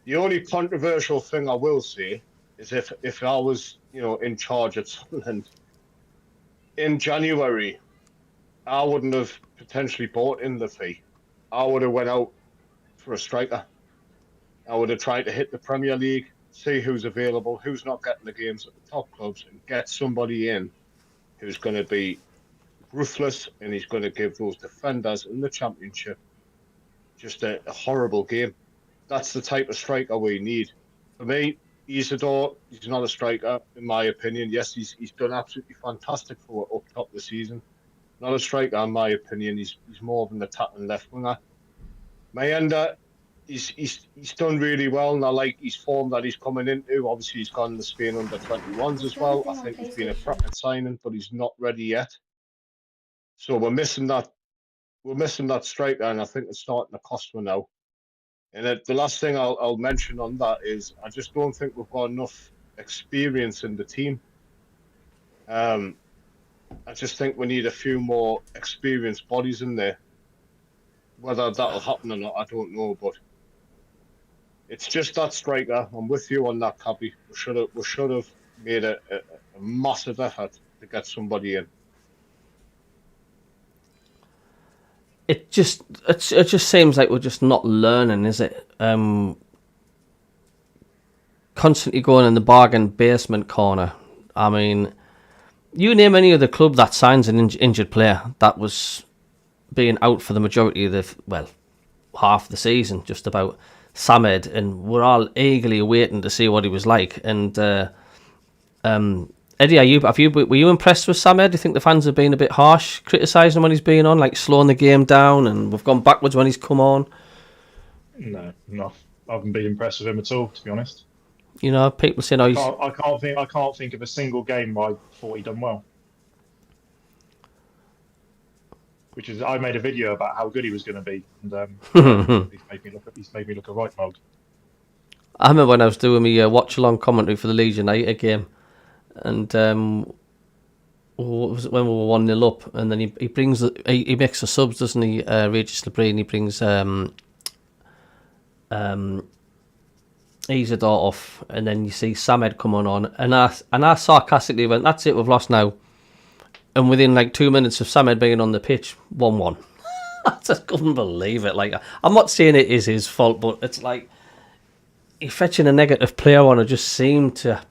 the only controversial thing I will say is if I was, in charge at Sunderland in January, I wouldn't have potentially bought in the fee. I would have went out for a striker. I would have tried to hit the Premier League, see who's available, who's not getting the games at the top clubs, and get somebody in who's going to be ruthless, and he's going to give those defenders in the Championship just a horrible game. That's the type of striker we need. For me, Isidore, he's not a striker, in my opinion. Yes, he's done absolutely fantastic for up top this season. Not a striker, in my opinion. He's more of an attacking left winger. Mayenda, he's done really well, and I like his form that he's coming into. Obviously, he's gone in the Spain under-21s as well. I think he's been a cracking signing, but he's not ready yet. So we're missing that striker, and I think it's starting to cost me now. And the last thing I'll mention on that is I just don't think we've got enough experience in the team. I just think we need a few more experienced bodies in there. Whether that'll happen or not, I don't know, but it's just that striker. I'm with you on that, Cabbie. We should have made a massive effort to get somebody in. It just seems like we're just not learning, is it? Constantly going in the bargain basement corner. I mean, you name any other club that signs an injured player that was being out for the majority of half the season, just about, Samed, and we're all eagerly waiting to see what he was like. And Eddie, were you impressed with Samed? Do you think the fans have been a bit harsh, criticising him when he's been on, like slowing the game down, and we've gone backwards when he's come on? No, I haven't been impressed with him at all, to be honest. People saying, I can't think of a single game where I thought he done well. Which is, I made a video about how good he was going to be, and he's made me look a right mug. I remember when I was doing my watch-along commentary for the Leeds United game, and was it when we were 1-0 up, and then he makes the subs, doesn't he? Regis Labrie, and he brings Isidore off, and then you see Samed coming on, and I sarcastically went, "That's it, we've lost now." And within 2 minutes of Samed being on the pitch, 1-1. I just couldn't believe it. I'm not saying it is his fault, but it's like you're fetching a negative player on, it just seemed to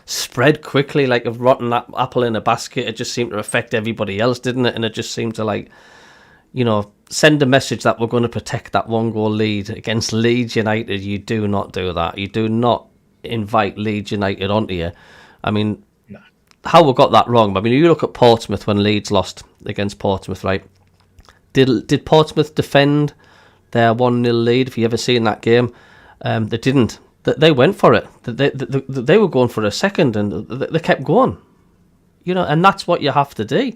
spread quickly like a rotten apple in a basket. It just seemed to affect everybody else, didn't it? And it just seemed to send a message that we're going to protect that 1-goal lead against Leeds United. You do not do that. You do not invite Leeds United onto you. I mean, no. How we got that wrong? I mean, you look at Portsmouth when Leeds lost against Portsmouth, right? Did Portsmouth defend their 1-0 lead? If you ever seen that game, they didn't. They went for it. They were going for a second, and they kept going. And that's what you have to do.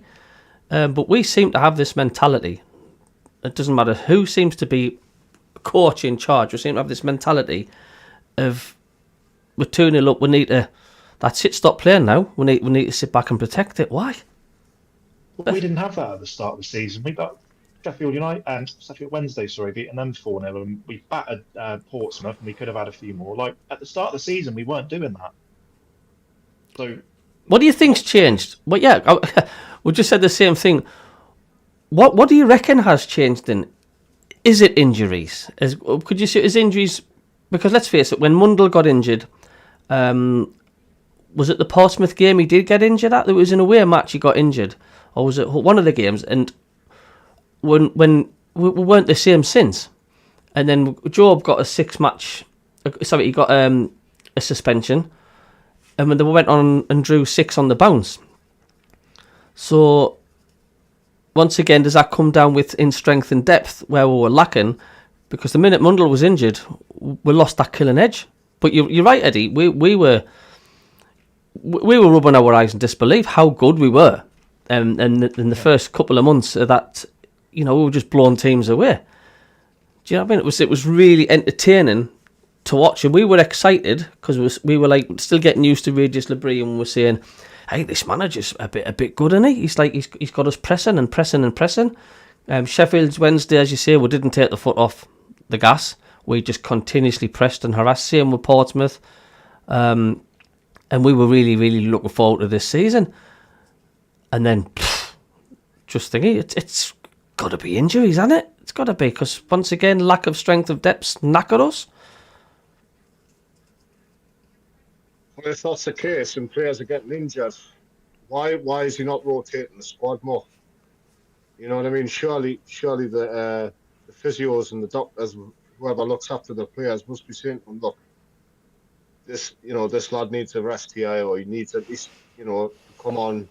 But we seem to have this mentality. It doesn't matter who seems to be coach in charge. We seem to have this mentality of we're 2-0 up. We need to. That's it. Stop playing now. We need to sit back and protect it. Why? Well, we didn't have that at the start of the season. We got Sheffield Wednesday, beating them 4-0, and we battered Portsmouth, and we could have had a few more. At the start of the season, we weren't doing that. So, what do you think's changed? Well, yeah, we just said the same thing. What do you reckon has changed then? Is it injuries? Could you see is injuries? Because let's face it, when Mundell got injured, was it the Portsmouth game he did get injured at? It was in a away match he got injured, or was it one of the games? And when we weren't the same since, and then Job got a 6-match. Sorry, he got a suspension, and when they went on and drew 6 on the bounce. So once again, does that come down in strength and depth where we were lacking? Because the minute Mundell was injured, we lost that killing edge. But you're right, Eddie. We were rubbing our eyes in disbelief how good we were, and in the first couple of months of that, we were just blowing teams away. Do you know what I mean? It was really entertaining to watch, and we were excited because we were still getting used to Regis Labrie, and we're saying hey, this manager's a bit good, isn't he? He's like he's got us pressing and pressing and pressing. Sheffield's Wednesday, as you say, we didn't take the foot off the gas. We just continuously pressed and harassed. Same with Portsmouth. And we were really, really looking forward to this season. And then, just thinking, it's got to be injuries, hasn't it? It's got to be, because once again, lack of strength of depth knackered us. Well, if that's the case and players are getting injured, why is he not rotating the squad more? You know what I mean? Surely the physios and the doctors, whoever looks after the players, must be saying to them, look, this lad needs a rest here, or he needs at least, come on,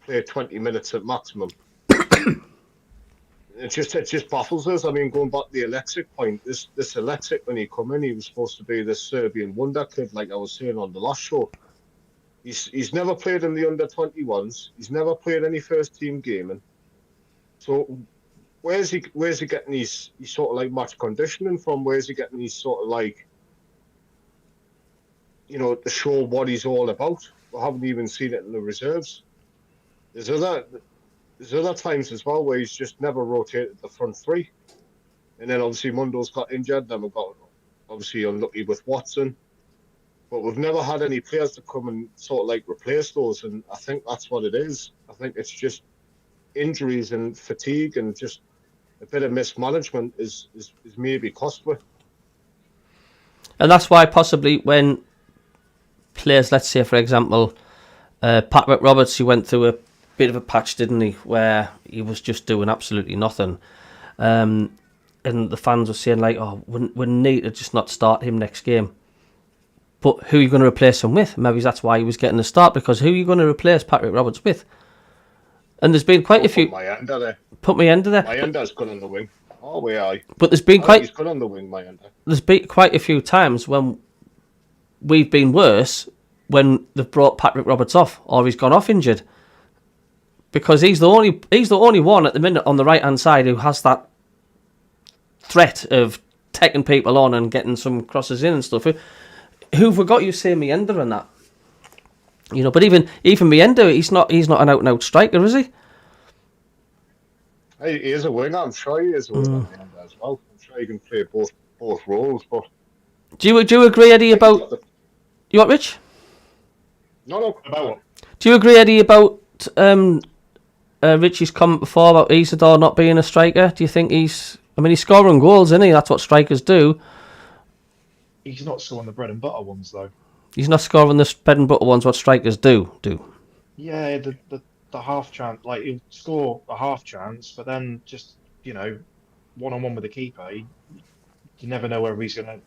play 20 minutes at maximum. It just baffles us. I mean, going back to the electric point, this electric, when he come in, he was supposed to be this Serbian wonder kid, like I was saying on the last show. He's never played in the under 21s. He's never played any first team gaming. So where's he getting his sort of like match conditioning from? Where's he getting his sort of like, to show what he's all about? We haven't even seen it in the reserves. There's other times as well where he's just never rotated the front three. And then obviously Mundo's got injured, then we've got obviously unlucky with Watson. But we've never had any players to come and sort of like replace those, and I think that's what it is. I think it's just injuries and fatigue and just a bit of mismanagement is maybe costly. And that's why possibly when players, let's say for example, Patrick Roberts, he went through a bit of a patch, didn't he, where he was just doing absolutely nothing. And the fans were saying like, oh, we need to just not start him next game. But who are you going to replace him with? Maybe that's why he was getting the start, because who are you going to replace Patrick Roberts with? And there's been quite a few... Put Mayenda there. Mayenda's good on the wing. Oh, we are. But there's been He's good on the wing, Mayenda. There's been quite a few times when we've been worse when they've brought Patrick Roberts off, or he's gone off injured. Because he's the only one at the minute on the right-hand side who has that threat of taking people on and getting some crosses in and stuff. Who forgot you say Mayenda and that? But even Mayenda, he's not an out-and-out striker, is he? He is a winger. I'm sure he is a winger Mayenda as well. I'm sure he can play both roles. But do you agree, Eddie, about... You what, Rich? No, about what? Do you agree, Eddie, about Richie's comment before about Isidore not being a striker? Do you think he's scoring goals, isn't he? That's what strikers do. He's not scoring the bread and butter ones, though. He's not scoring the bread and butter ones, what strikers do. Yeah, the half chance, like he'll score a half chance, but then just, one-on-one with the keeper, you never know whether he's going to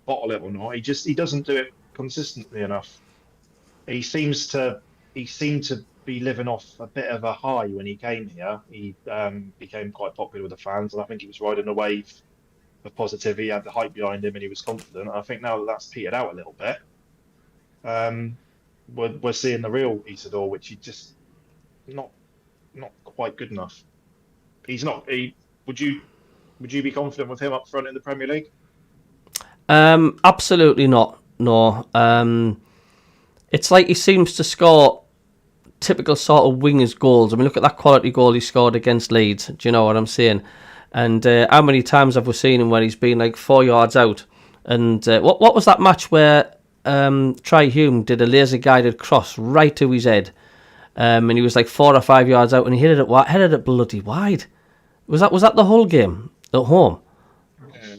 bottle it or not. He doesn't do it consistently enough. He seemed to be living off a bit of a high when he came here. He became quite popular with the fans, and I think he was riding a wave of positivity. He had the hype behind him, and he was confident. I think now that's petered out a little bit. We're seeing the real Isidore, which he just not quite good enough. He's not. Would you be confident with him up front in the Premier League? Absolutely not. No. It's like he seems to score typical sort of wingers goals. I mean, look at that quality goal he scored against Leeds. Do you know what I'm saying? And how many times have we seen him where he's been like 4 yards out? And what was that match where Tri Hume did a laser guided cross right to his head, and he was like 4 or 5 yards out, and he headed it bloody wide. Was that the whole game at home?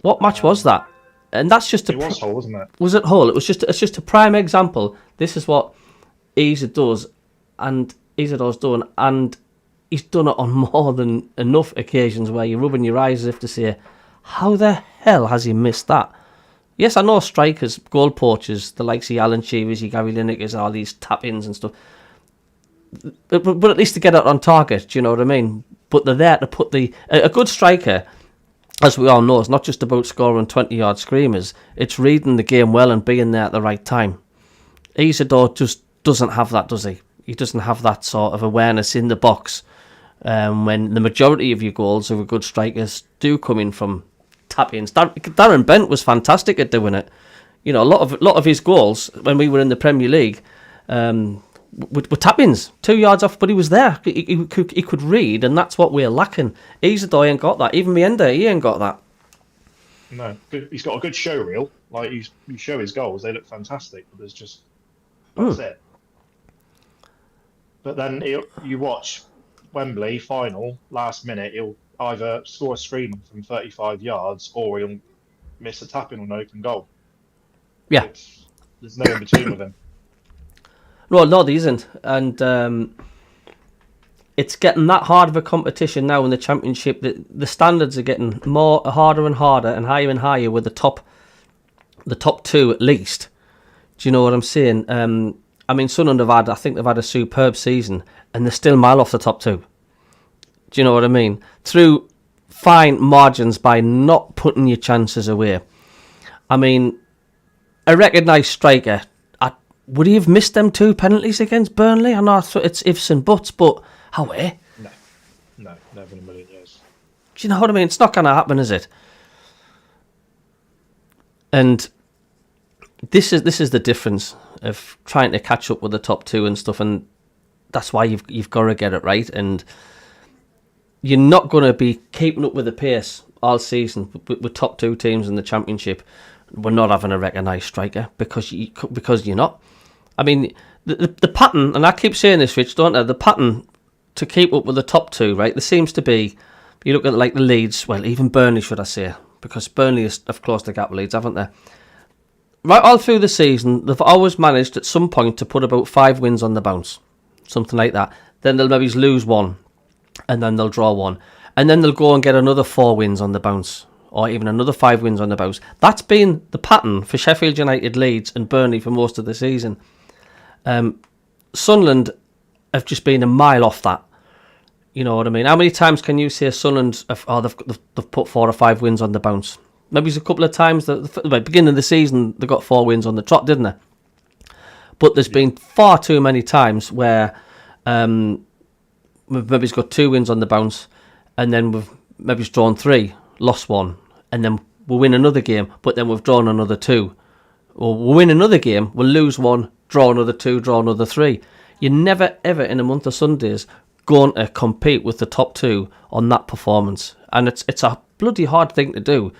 What match was that? And that's just it was Hull, wasn't it? Was it Hull? It's just a prime example. This is what Isidore's done, and he's done it on more than enough occasions where you're rubbing your eyes as if to say, how the hell has he missed that? Yes, I know strikers, goal poachers, the likes of Alan Shearers, Gary Linekers, all these tap-ins and stuff. But at least to get it on target, do you know what I mean? But they're there to put a good striker, as we all know, is not just about scoring 20-yard screamers. It's reading the game well and being there at the right time. Isidore just doesn't have that, does he? He doesn't have that sort of awareness in the box. When the majority of your goals of good strikers do come in from tap-ins. Darren Bent was fantastic at doing it. A lot of his goals when we were in the Premier League, with tap-ins, 2 yards off, but he was there. He could read, and that's what we're lacking. Isidore ain't got that. Even Mienda, he ain't got that. No, he's got a good show reel. Like you show his goals, they look fantastic. But there's just that's it. But then you watch Wembley final last minute. He'll either score a screamer from 35 yards or he'll miss a tap in on an open goal. Yeah, there's no in between with him. No, there isn't, and it's getting that hard of a competition now in the Championship. The standards are getting harder and harder and higher with the top two at least. Do you know what I'm saying? I mean, Sunderland I think they've had a superb season, and they're still a mile off the top two. Do you know what I mean? Through fine margins by not putting your chances away. I mean, a recognised striker. Would he have missed them 2 penalties against Burnley? I know it's ifs and buts, but how? No, never in a million years. Do you know what I mean? It's not going to happen, is it? And this is the difference of trying to catch up with the top two and stuff, and that's why you've got to get it right. And you're not going to be keeping up with the pace all season with top two teams in the Championship. We're not having a recognised striker because you're not. I mean, the pattern, and I keep saying this, Rich, don't I? The pattern to keep up with the top two, right? There seems to be, you look at like the Leeds, well, even Burnley, should I say, because Burnley have closed the gap with Leeds, haven't they? Right all through the season, they've always managed at some point to put about 5 wins on the bounce, something like that. Then they'll maybe lose one, and then they'll draw one, and then they'll go and get another 4 wins on the bounce, or even another 5 wins on the bounce. That's been the pattern for Sheffield United, Leeds and Burnley for most of the season. Sunderland have just been a mile off that. You know what I mean? How many times can you say Sunderland they've put 4 or 5 wins on the bounce? Maybe it's a couple of times. At the beginning of the season, they got 4 wins on the trot, didn't they? But there's been far too many times where we've maybe got 2 wins on the bounce, and then we've maybe drawn 3, lost 1, and then we'll win another game, but then we've drawn another 2. Or we'll win another game, we'll lose 1, draw another 2, draw another 3. You're never, ever in a month of Sundays going to compete with the top 2 on that performance. And it's a bloody hard thing to do.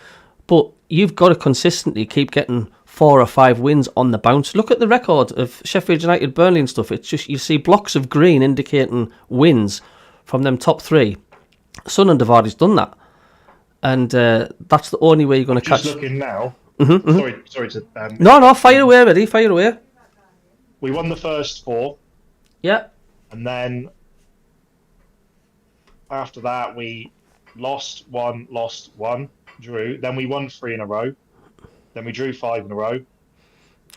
But you've got to consistently keep getting 4 or 5 wins on the bounce. Look at the record of Sheffield United, Burnley and stuff. It's just, you see blocks of green indicating wins from them top 3. Sunderland have already done that. And that's the only way you're going to catch... Just looking now... Sorry to... No, fire away, Eddie, fire away. We won the first 4. Yeah. And then after that, we lost one, drew. Then we won 3 in a row. Then we drew 5 in a row.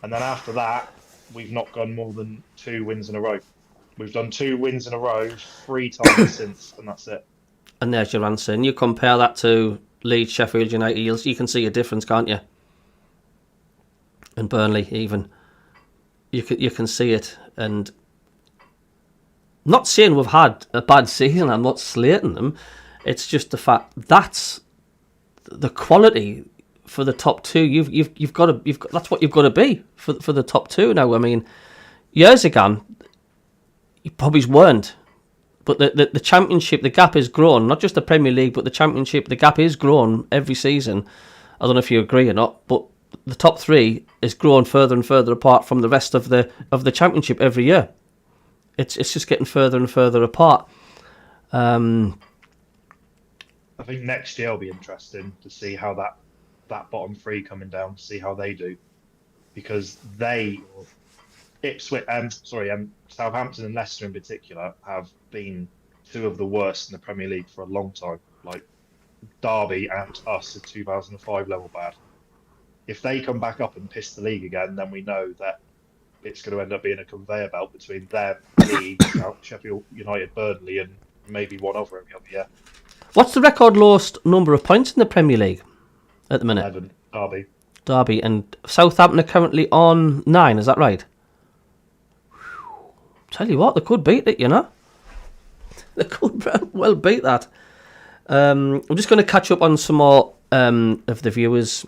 And then after that, we've not gone more than 2 wins in a row. We've done 2 wins in a row 3 times since, and that's it. And there's your answer. And you compare that to Leeds, Sheffield United, you can see a difference, can't you? And Burnley, even. You can see it. And not saying we've had a bad season, I'm not slating them. It's just the fact that's the quality for the top 2. You've got that's what you've got to be for the top 2 now. I mean, years ago, you probably weren't. But the Championship, the gap is grown. Not just the Premier League, but the Championship, the gap is grown every season. I don't know if you agree or not, but the top 3 is growing further and further apart from the rest of the Championship every year. It's just getting further and further apart. I think next year will be interesting to see how that bottom 3 coming down, see how they do, because Southampton and Leicester in particular have been 2 of the worst in the Premier League for a long time. Like Derby and us at 2005 level bad. If they come back up and piss the league again, then we know that it's going to end up being a conveyor belt between them, Leeds, Sheffield United, Burnley, and maybe one other every other year. What's the record lowest number of points in the Premier League at the minute? 11, Derby, and Southampton are currently on 9, is that right? Tell you what, they could beat it, you know. They could well beat that. I'm just going to catch up on some more of the viewers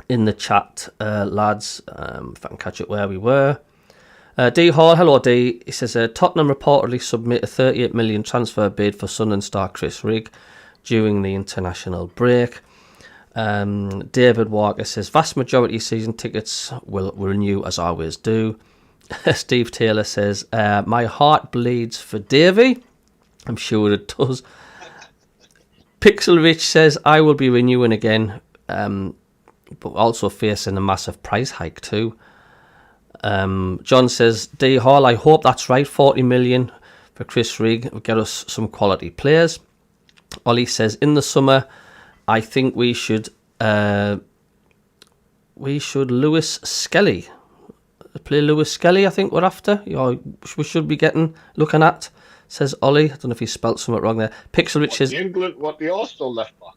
in the chat, lads. If I can catch up where we were. D Hall, hello D. He says Tottenham reportedly submit a 38 million transfer bid for Sunderland star Chris Rigg during the international break. David Walker says vast majority of season tickets will renew as always do. Steve Taylor says my heart bleeds for Davey. I'm sure it does. Pixel Rich says I will be renewing again, but also facing a massive price hike too. John says, D Hall, I hope that's right. 40 million for Chris Rigg will get us some quality players. Ollie says, in the summer, I think we should Lewis Skelly. Play Lewis Skelly, I think we're after. We should be looking at, says Ollie. I don't know if he spelt something wrong there. Pixel Rich says, The Arsenal left back?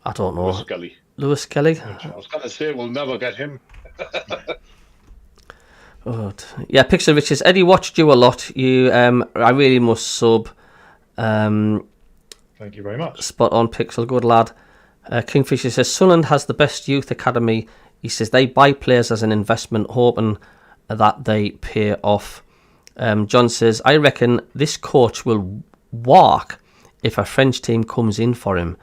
I don't know. Lewis Skelly. Lewis Skelly? I was going to say, we'll never get him. Oh, yeah, Pixel Rich says, Eddie watched you a lot. I really must sub. Thank you very much. Spot on, Pixel, good lad. Kingfisher says, Sunderland has the best youth academy. He says they buy players as an investment, hoping that they pay off. John says, I reckon this coach will walk if a French team comes in for him.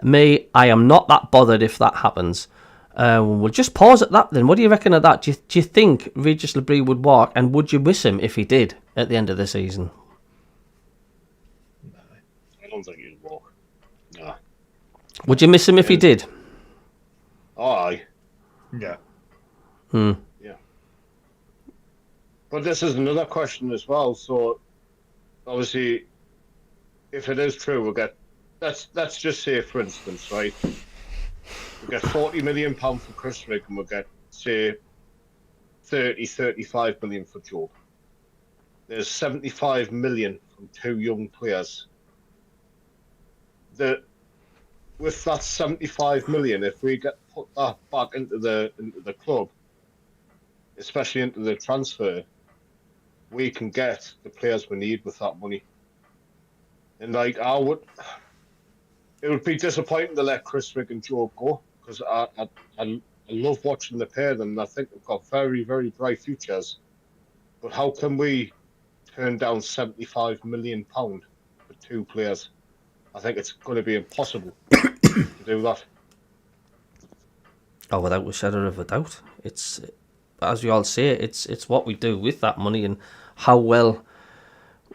I am not that bothered if that happens. We'll just pause at that then. What do you reckon of that? Do you think Regis Labrie would walk, and would you miss him if he did at the end of the season? I don't think he'd walk. No. Would you miss him if he did? Aye. Yeah. Yeah. But this is another question as well. So, obviously, if it is true, we'll get... Let's just say, for instance, right? We get £40 million for Chris Rigg, and we'll get, say, 35 million for Joe. There's 75 million from two young players. With that 75 million, if we put that back into the club, especially into the transfer, we can get the players we need with that money. And it would be disappointing to let Chris Rigg and Joe go, because I love watching the pair of them, and I think they've got very, very bright futures. But how can we turn down £75 million for two players? I think it's going to be impossible to do that. Oh, without a shadow of a doubt. It's, as you all say, it's what we do with that money and how well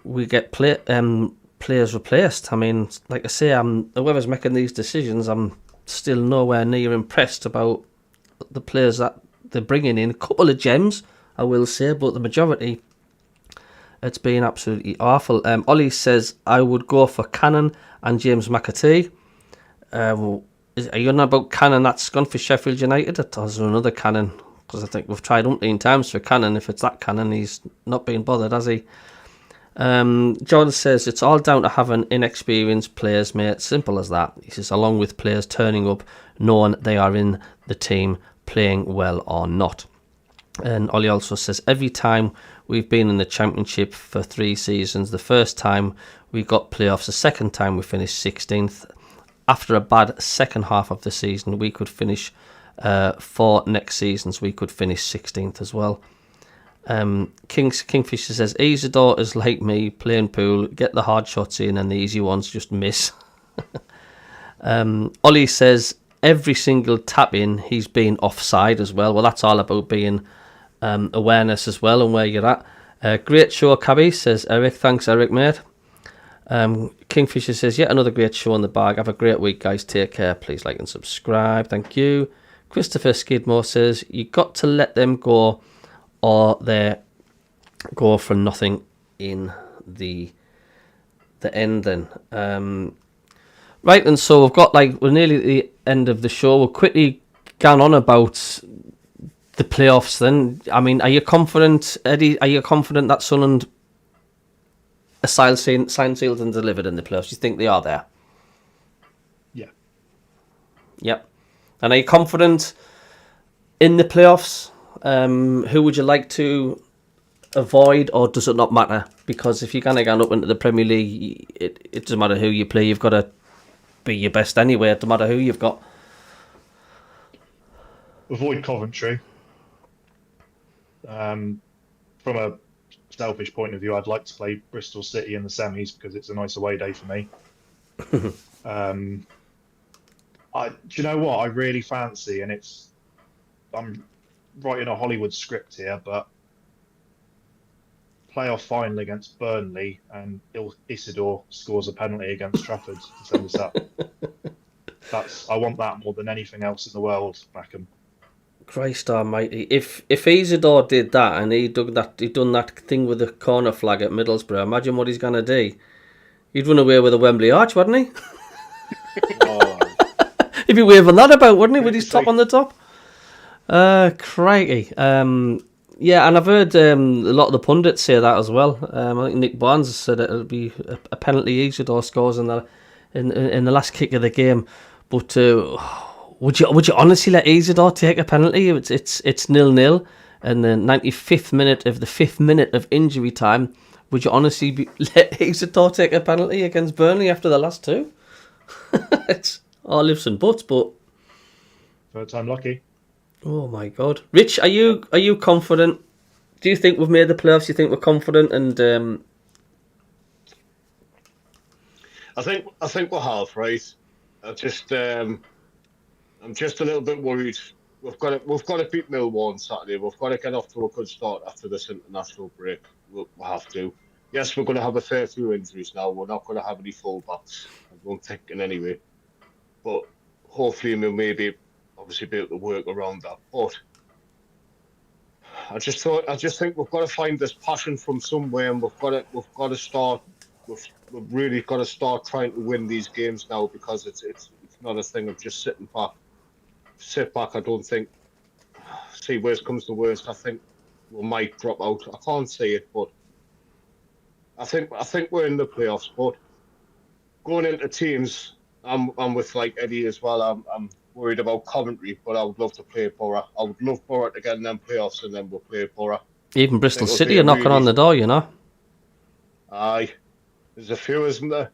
we get players replaced. I mean, like I say, whoever's making these decisions, I'm still nowhere near impressed about the players that they're bringing in. A couple of gems, I will say, but the majority, it's been absolutely awful. Ollie says, I would go for Cannon and James McAtee. Are you on about Cannon that's gone for Sheffield United? Or is there another Cannon? Because I think we've tried umpteen times for Cannon. If it's that Cannon, he's not been bothered, has he? John says, it's all down to having inexperienced players, mate. Simple as that. He says, along with players turning up, knowing they are in the team, playing well or not. And Ollie also says, every time we've been in the Championship for 3 seasons, the first time we got playoffs, the second time we finished 16th. After a bad second half of the season, we could finish 4 next seasons, we could finish 16th as well. Kingfisher says, easy daughters like me, playing pool, get the hard shots in and the easy ones just miss. Ollie says, every single tap in, he's been offside as well. Well, that's all about being awareness as well and where you're at. Great show, Cabbie, says Eric. Thanks, Eric, mate. Kingfisher says, yet another great show in the bag. Have a great week, guys. Take care. Please like and subscribe. Thank you. Christopher Skidmore says, you got to let them go or they go for nothing in the end then. Right, and so we're nearly at the end of the show. We'll quickly go on about the playoffs then. I mean, are you confident, Eddie, that Sunderland are signed, sealed and delivered in the playoffs? Do you think they are there? Yeah. Yep. And are you confident in the playoffs? Who would you like to avoid, or does it not matter? Because if you're going to go up into the Premier League, it doesn't matter who you play. You've got to be your best anyway. It doesn't matter who you've got. Avoid Coventry. From a selfish point of view, I'd like to play Bristol City in the semis because it's a nice away day for me. Do you know what I really fancy? And I'm writing a Hollywood script here, but playoff final against Burnley and Isidore scores a penalty against Trafford to send us up. I want that more than anything else in the world, Mackem. Christ almighty. If Isidore did that and he'd done that thing with the corner flag at Middlesbrough, imagine what he's gonna do. He'd run away with a Wembley arch, wouldn't he? Oh, He'd be waving that about, wouldn't he, with his top on the top? Crikey. Yeah, and I've heard a lot of the pundits say that as well. I think Nick Barnes has said it'll be a penalty Isidore scores in the last kick of the game. But would you honestly let Isidore take a penalty? It's 0-0, and the 95th minute of the 5th minute of injury time. Would you honestly let Isidore take a penalty against Burnley after the last two? It's all ifs and buts, but Third time lucky. oh my God, Rich, are you confident? Do you think we've made the playoffs? Do you think we're confident? And I think we're half right. I'm just a little bit worried. We've got to beat Millwall on Saturday. We've got to get off to a good start after this international break. We'll have to. Yes, we're going to have a fair few injuries now. We're not going to have any fullbacks, I don't think, in any way. But hopefully we'll maybe obviously be able to work around that. But I just think we've got to find this passion from somewhere, and we've really got to start trying to win these games now, because it's not a thing of just sitting back. Sit back. I don't think. See, worst comes to worst, I think we might drop out. I can't say it, but I think we're in the playoffs. But going into teams, I'm with like Eddie as well. I'm worried about Coventry, but I would love to play Borough. I would love Borough to get in them playoffs, and then we'll play Borough. even Bristol City are knocking on the door, you know. Aye, there's a few, isn't there?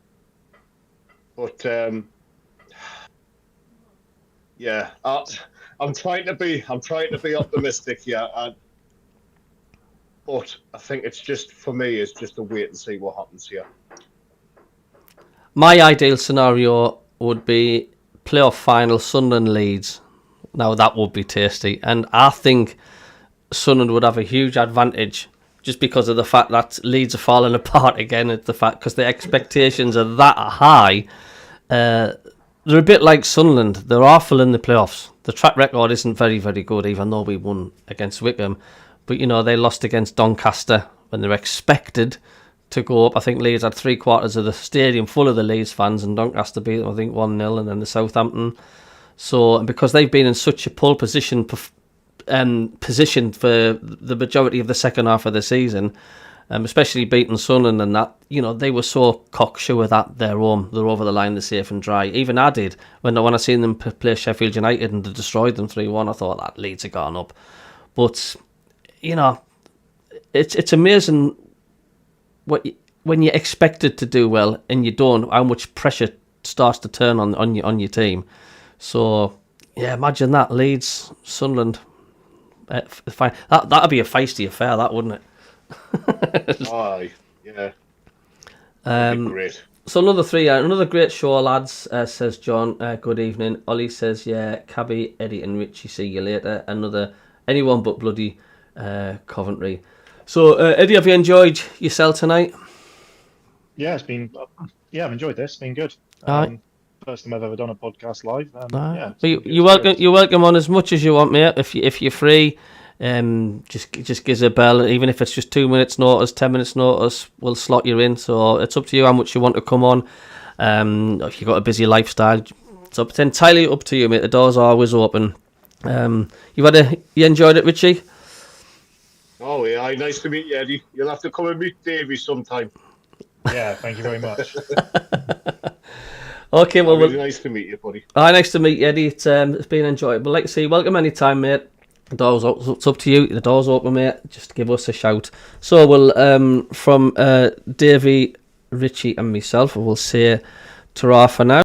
But yeah, I'm trying to be optimistic here, but I think it's just, for me, it's just a wait and see what happens here. My ideal scenario would be playoff final Sunderland Leeds. Now that would be tasty, and I think Sunderland would have a huge advantage just because of the fact that Leeds are falling apart again. At the fact because the expectations are that high. They're a bit like Sunderland. They're awful in the playoffs. The track record isn't very, very good, even though we won against Wickham. But, you know, they lost against Doncaster when they were expected to go up. I think Leeds had 3/4 of the stadium full of the Leeds fans, and Doncaster beat them, I think, 1-0, and then the Southampton. So, and because they've been in such a pole position for the majority of the second half of the season, especially beating Sunderland and that, you know, they were so cocksure that they're home, they're over the line, they're safe and dry. Even I did when I seen them play Sheffield United and they destroyed them 3-1. I thought that Leeds had gone up, but you know, it's amazing when you're expected to do well and you don't, how much pressure starts to turn on your team. So yeah, imagine that Leeds Sunderland. Fine. That'd be a feisty affair, that wouldn't it? Aye, yeah. Great. So another great show, lads. Says John. Good evening. Ollie says, yeah. Cabbie, Eddie, and Richy. See you later. Another anyone but bloody Coventry. So Eddie, have you enjoyed yourself tonight? Yeah, it's been. Yeah, I've enjoyed this. It's been good. First time I've ever done a podcast live. Yeah, you're welcome on as much as you want, mate. If you're free, just give us a bell. Even if it's just 2 minutes notice, 10 minutes notice, we'll slot you in. So it's up to you how much you want to come on. If you've got a busy lifestyle, it's entirely up to you, mate. The doors are always open. You enjoyed it, Richy? Oh yeah, nice to meet you, Eddie. You'll have to come and meet Davey sometime. Yeah, thank you very much. Okay, well, really nice to meet you, buddy. Nice to meet you, Eddie. It's been enjoyable. Like I say, welcome anytime, mate. The door's open. It's up to you. The door's open, mate. Just give us a shout. So we'll from Davey, Richy, and myself, we'll say ta-ra for now.